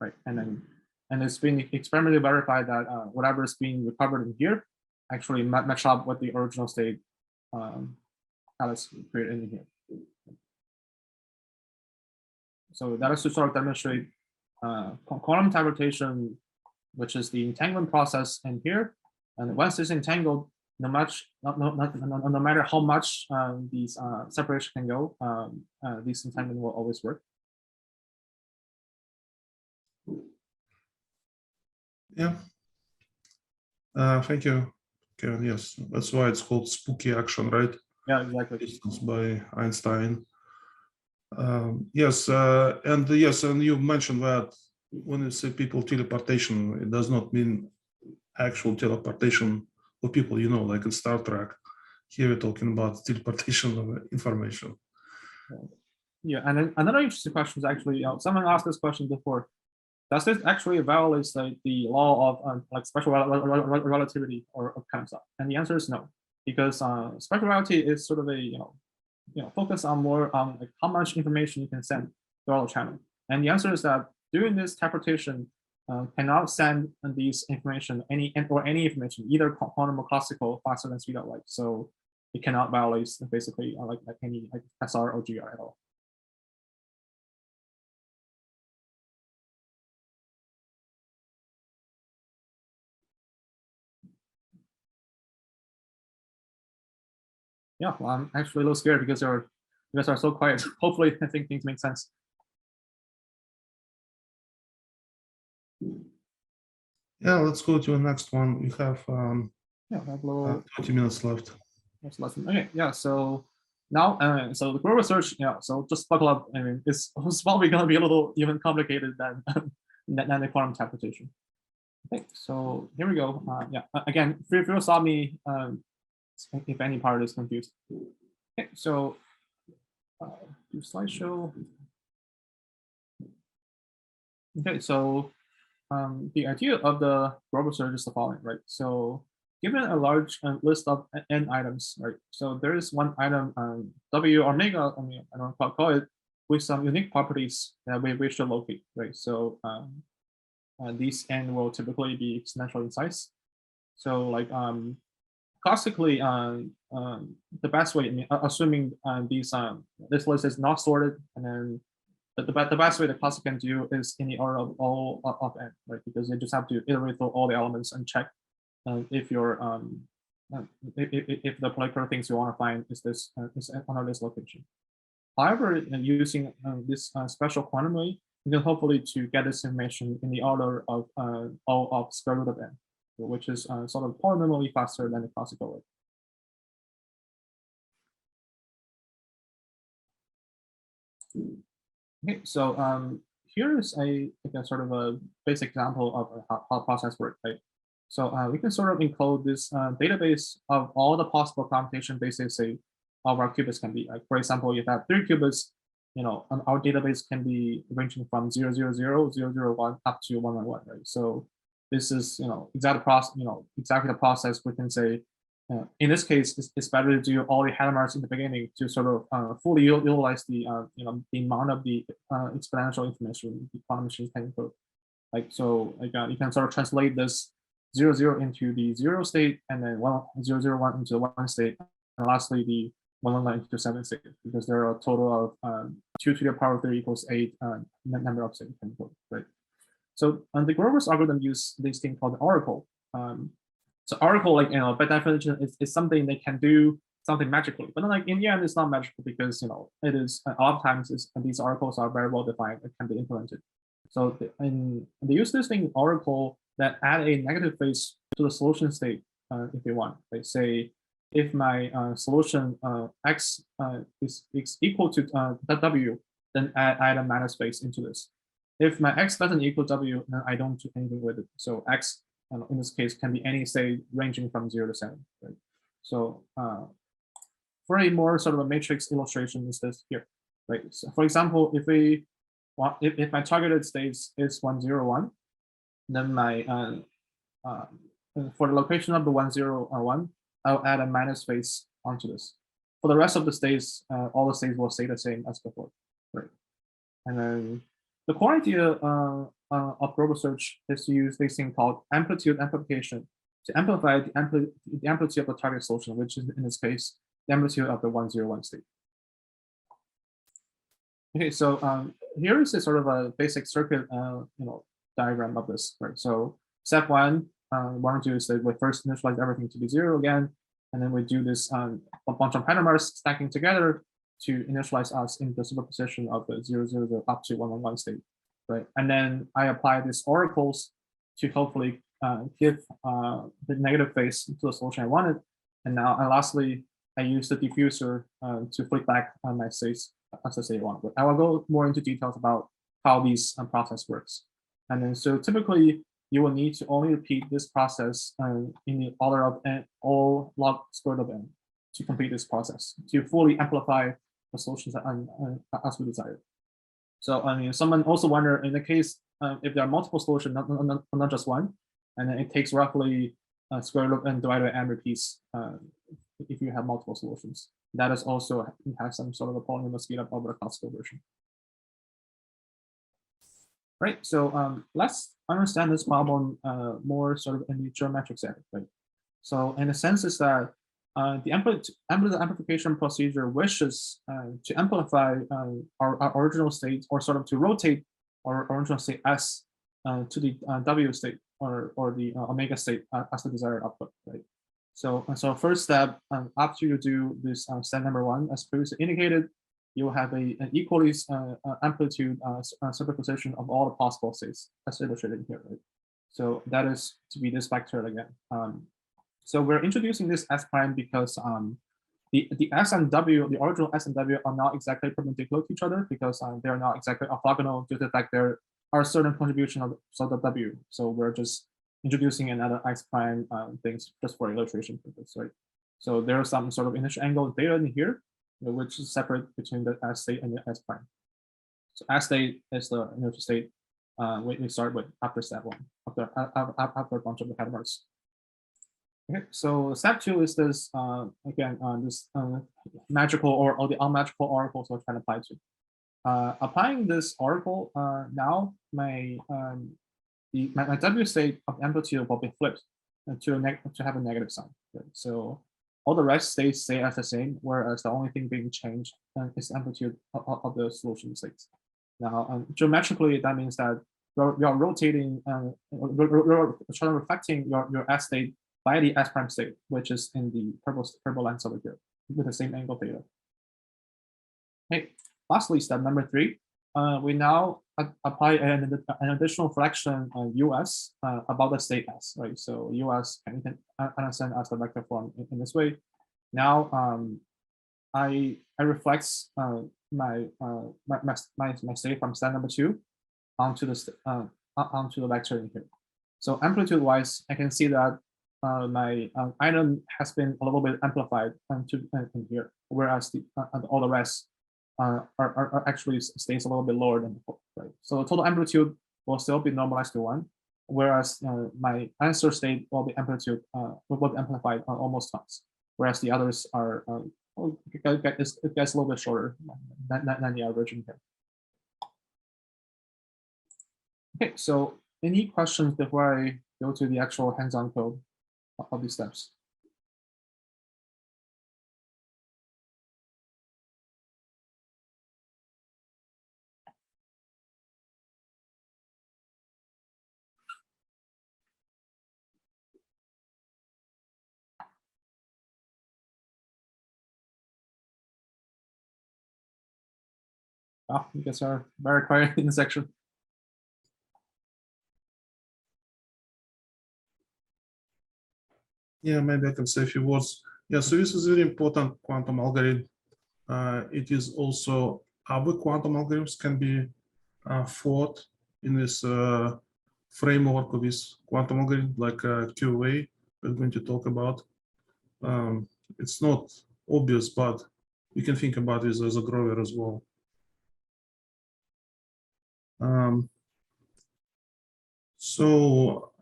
right? And it's been experimentally verified that whatever is being recovered in here actually match up with the original state Alice created in here. So that is to sort of demonstrate quantum teleportation, which is the entanglement process in here. And once it's entangled, no matter how much these separation can go, this entanglement will always work. Yeah. Thank you, Kevin. Yes, that's why it's called spooky action, right? Yeah, exactly. Distance by Einstein. Yes, and you mentioned that when you say people teleportation, it does not mean actual teleportation of people, you know, like in Star Trek. Here we're talking about teleportation of information. Yeah, and then another interesting question is actually, someone asked this question before. Does this actually violate like the law of like special relativity or kind of stuff? And the answer is no, because special relativity is sort of a focus on more on like how much information you can send throughout the channel. And the answer is that during this teleportation, cannot send these information any information, either quantum or classical, faster than speed of light. So it cannot violate basically like any like SR or GR at all. Yeah, well, I'm actually a little scared because you guys are so quiet. Hopefully, I think things make sense. Yeah, let's go to the next one. We have Yeah, we have a little 20 minutes left. That's lesson. Okay, yeah. So now, so the group research, so just buckle up. I mean, it's probably going to be a little even complicated than than the quantum interpretation. Okay, so here we go. Yeah, again, feel free to stop me if any part is confused. Okay, so do slideshow. Okay, so the idea of the group research is the following, right? So given a large list of n items, right? So there is one item, W omega, I mean, I don't call it, with some unique properties that we should locate, right? So these n will typically be exponential in size. So like classically, the best way, I mean, assuming this list is not sorted, and then the best way the classic can do is in the order of all of n, right? Because you just have to iterate through all the elements and check if your if the particular things you want to find is this is under this location. However, using this special quantum way, you can hopefully to get this information in the order of all of square root of n, which is sort of polynomially faster than the classical way. Okay, so here is a sort of a basic example of how process works, right? So we can sort of encode this database of all the possible computation bases, say, of our qubits can be. Like, for example, if you have 3 qubits, our database can be ranging from 000, 001 up to 111, right? So this is, exactly the process we can say. In this case, it's better to do all the header marks in the beginning to sort of fully utilize the the amount of the exponential information the quantum machines can encode. Like so, like you can sort of translate this 00 into the 0 state, and then 001 into the 1 state, and lastly the 111 into 7 state, because there are a total of 2 to the power 3 equals 8 number of states can encode, right? So the Grover's algorithm use this thing called the oracle. So oracle, like by definition, is something they can do something magically, but then, like in the end, it's not magical because it is a lot of times these oracles are very well defined and can be implemented. So they use this thing oracle that add a negative phase to the solution state if they want. They say if my solution x is equal to w, then add a minus phase into this. If my x doesn't equal w, then I don't do anything with it. So x in this case can be any state ranging from 0 to 7. Right? So for a more sort of a matrix illustration is this here, right? So for example, if my targeted states is 101, then my for the location of the 101, I'll add a minus phase onto this. For the rest of the states, all the states will stay the same as before, right? And then the core idea of global search is to use this thing called amplitude amplification to amplify the amplitude of the target solution, which is in this case the amplitude of the 101 state. Okay, so here is a sort of a basic circuit, diagram of this, right? So step one, want to do is that we first initialize everything to be 0 again, and then we do this a bunch of pantomars stacking together to initialize us in the superposition of the 000 up to 111 state, right? And then I apply these oracles to hopefully give the negative phase to the solution I wanted. And lastly, I use the diffuser to flick back my states as I say I want. But I will go more into details about how this process works. And then so typically you will need to only repeat this process in the order of n, O log squared of n to complete this process to fully amplify the solutions as we desire. So I mean, someone also wonder in the case if there are multiple solutions, not just one, and then it takes roughly square root of n divided by n repeats if you have multiple solutions. That is also has some sort of a polynomial speed up over the classical version. Right, so let's understand this problem more sort of in the geometric setting, right? So in the sense is that the amplification procedure wishes to amplify our original state, or sort of to rotate our original state S to the W state or the omega state as the desired output, right? So first step, after you do this step number 1, as previously indicated, you will have an equally amplitude superposition of all the possible states as illustrated here, right? So that is to be this vector again. So we're introducing this S prime because the S and W, the original S and W are not exactly perpendicular to each other because they're not exactly orthogonal due to the fact there are certain contribution of the W. So we're just introducing another S prime things just for illustration purpose, right? So there are some sort of initial angle theta in here, which is separate between the S state and the S prime. So S state is the initial state we start with after step 1, after a bunch of the headwords. Okay, so step 2 is this again this magical or the unmagical oracles we're trying to apply to. Applying this oracle now my W state of amplitude will be flipped to have a negative sign. Right? So all the rest states stay as the same, whereas the only thing being changed is the amplitude of the solution states. Now, geometrically, that means that you're rotating, you're reflecting your S state by the S prime state, which is in the purple lines over here with the same angle theta. Okay. Lastly, step number 3, we now apply an additional fraction US about the state S, right? So US can understand as the vector form in this way. Now I reflect my state from step number 2 onto the vector in here. So amplitude wise, I can see that my item has been a little bit amplified in here, whereas all the rest are actually stays a little bit lower than before, right? So the total amplitude will still be normalized to 1, whereas my answer state will be amplitude will be amplified almost twice, whereas the others are it gets a little bit shorter than the average in here. Okay, so any questions before I go to the actual hands-on code of these steps? Oh, you guys are very quiet in the section. Yeah, maybe I can say a few words. Yeah, so this is a very important quantum algorithm. It is also other quantum algorithms can be thought in this framework of this quantum algorithm, like QAOA we're going to talk about. It's not obvious, but you can think about this as a grower as well. So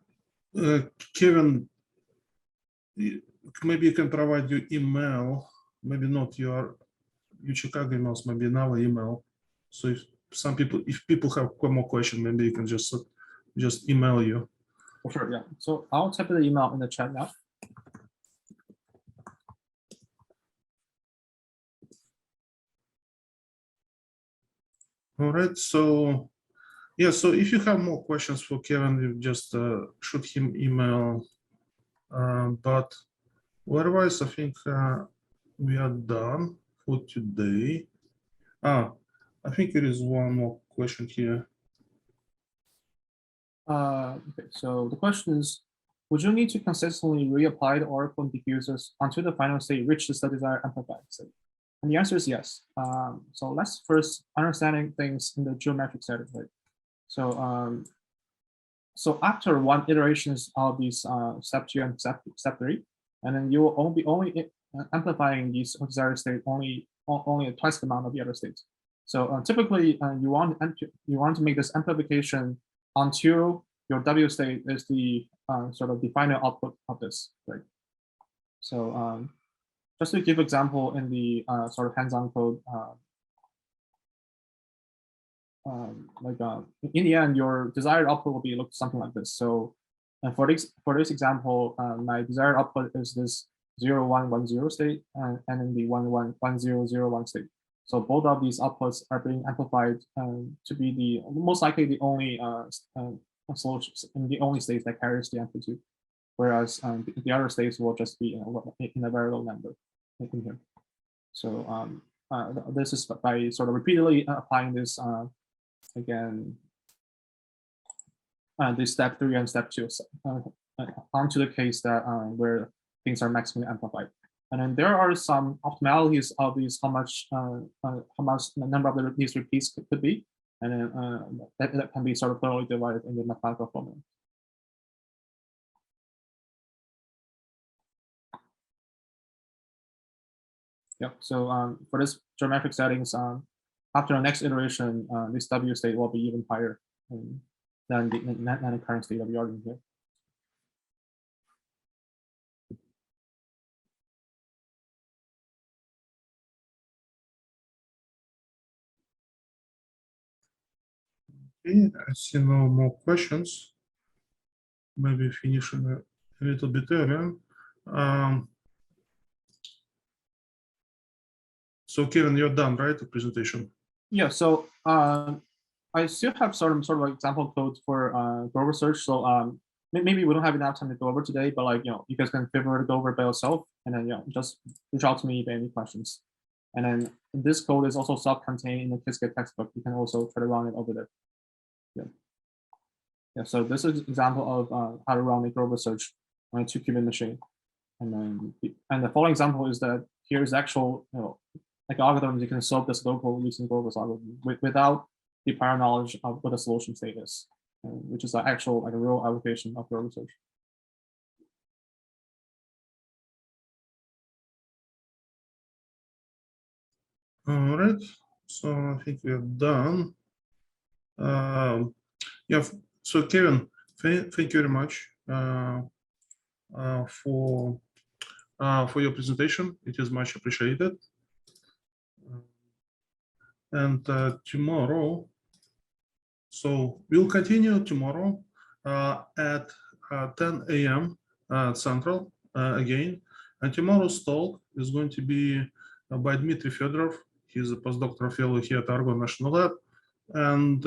Kevin, maybe you can provide your email, maybe not your Chicago emails, maybe another email. So if people have more questions, maybe you can just email you. For sure, yeah. So I'll type the email in the chat now. All right, so yeah, so if you have more questions for Kevin, you just shoot him email. But otherwise, I think we are done for today. I think there is one more question here. Okay, so the question is, would you need to consistently reapply the oracle diffusers until the final state reaches the desired amplified state? And the answer is yes. So let's first understanding things in the geometric setting, right? So, so after one iterations of these step 2 and step 3, and then you will only amplifying these desired state only twice the amount of the other states. So typically, you want to make this amplification until your W state is the sort of the final output of this, right? So just to give example in the sort of hands-on code, in the end, your desired output will be look something like this. So for this example, my desired output is this 0110 state and then the 111001 state. So both of these outputs are being amplified to be the most likely the only solutions in the only state that carries the amplitude, whereas the other states will just be in a very low number in here. So this is by sort of repeatedly applying this again, this step 3 and step 2 onto the case that where things are maximally amplified. And then there are some optimalities of these, how much the number of these repeats could be, and then that can be sort of thoroughly divided in the mathematical formula. Yep. So for this geometric settings, after the next iteration, this W state will be even higher than the current state of the argument here. Okay, I see no more questions. Maybe finishing a little bit earlier. So Kevin, you're done, right? The presentation. Yeah. So I still have sort of example code for Grover search. So maybe we don't have enough time to go over today, but like you guys can feel free to go over by yourself, and then just reach out to me if any questions. And then this code is also self-contained in the Qiskit textbook. You can also try to run it over there. Yeah, so this is an example of how to run a Grover search on a 2-qubit machine. And the following example is that here's actual, like algorithms you can solve this local using Grover's algorithm without the prior knowledge of what the solution state is, which is an actual, like a real application of Grover search. All right, so I think we're done. Yeah, so Kevin, thank you very much for your presentation. It is much appreciated. And tomorrow, so we'll continue tomorrow at 10 a.m. Central again. And tomorrow's talk is going to be by Dmitry Fedorov. He's a postdoctoral fellow here at Argonne National Lab. And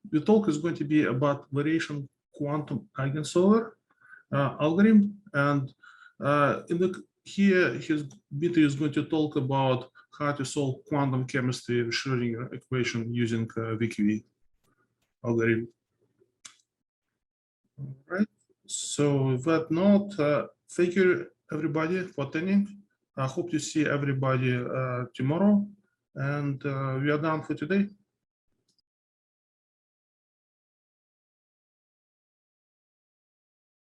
the talk is going to be about variational quantum eigensolver algorithm. And here, Dmitry is going to talk about how to solve quantum chemistry Schrödinger equation using VQE algorithm. All right. So with that note, thank you everybody for attending. I hope to see everybody tomorrow, and we are done for today.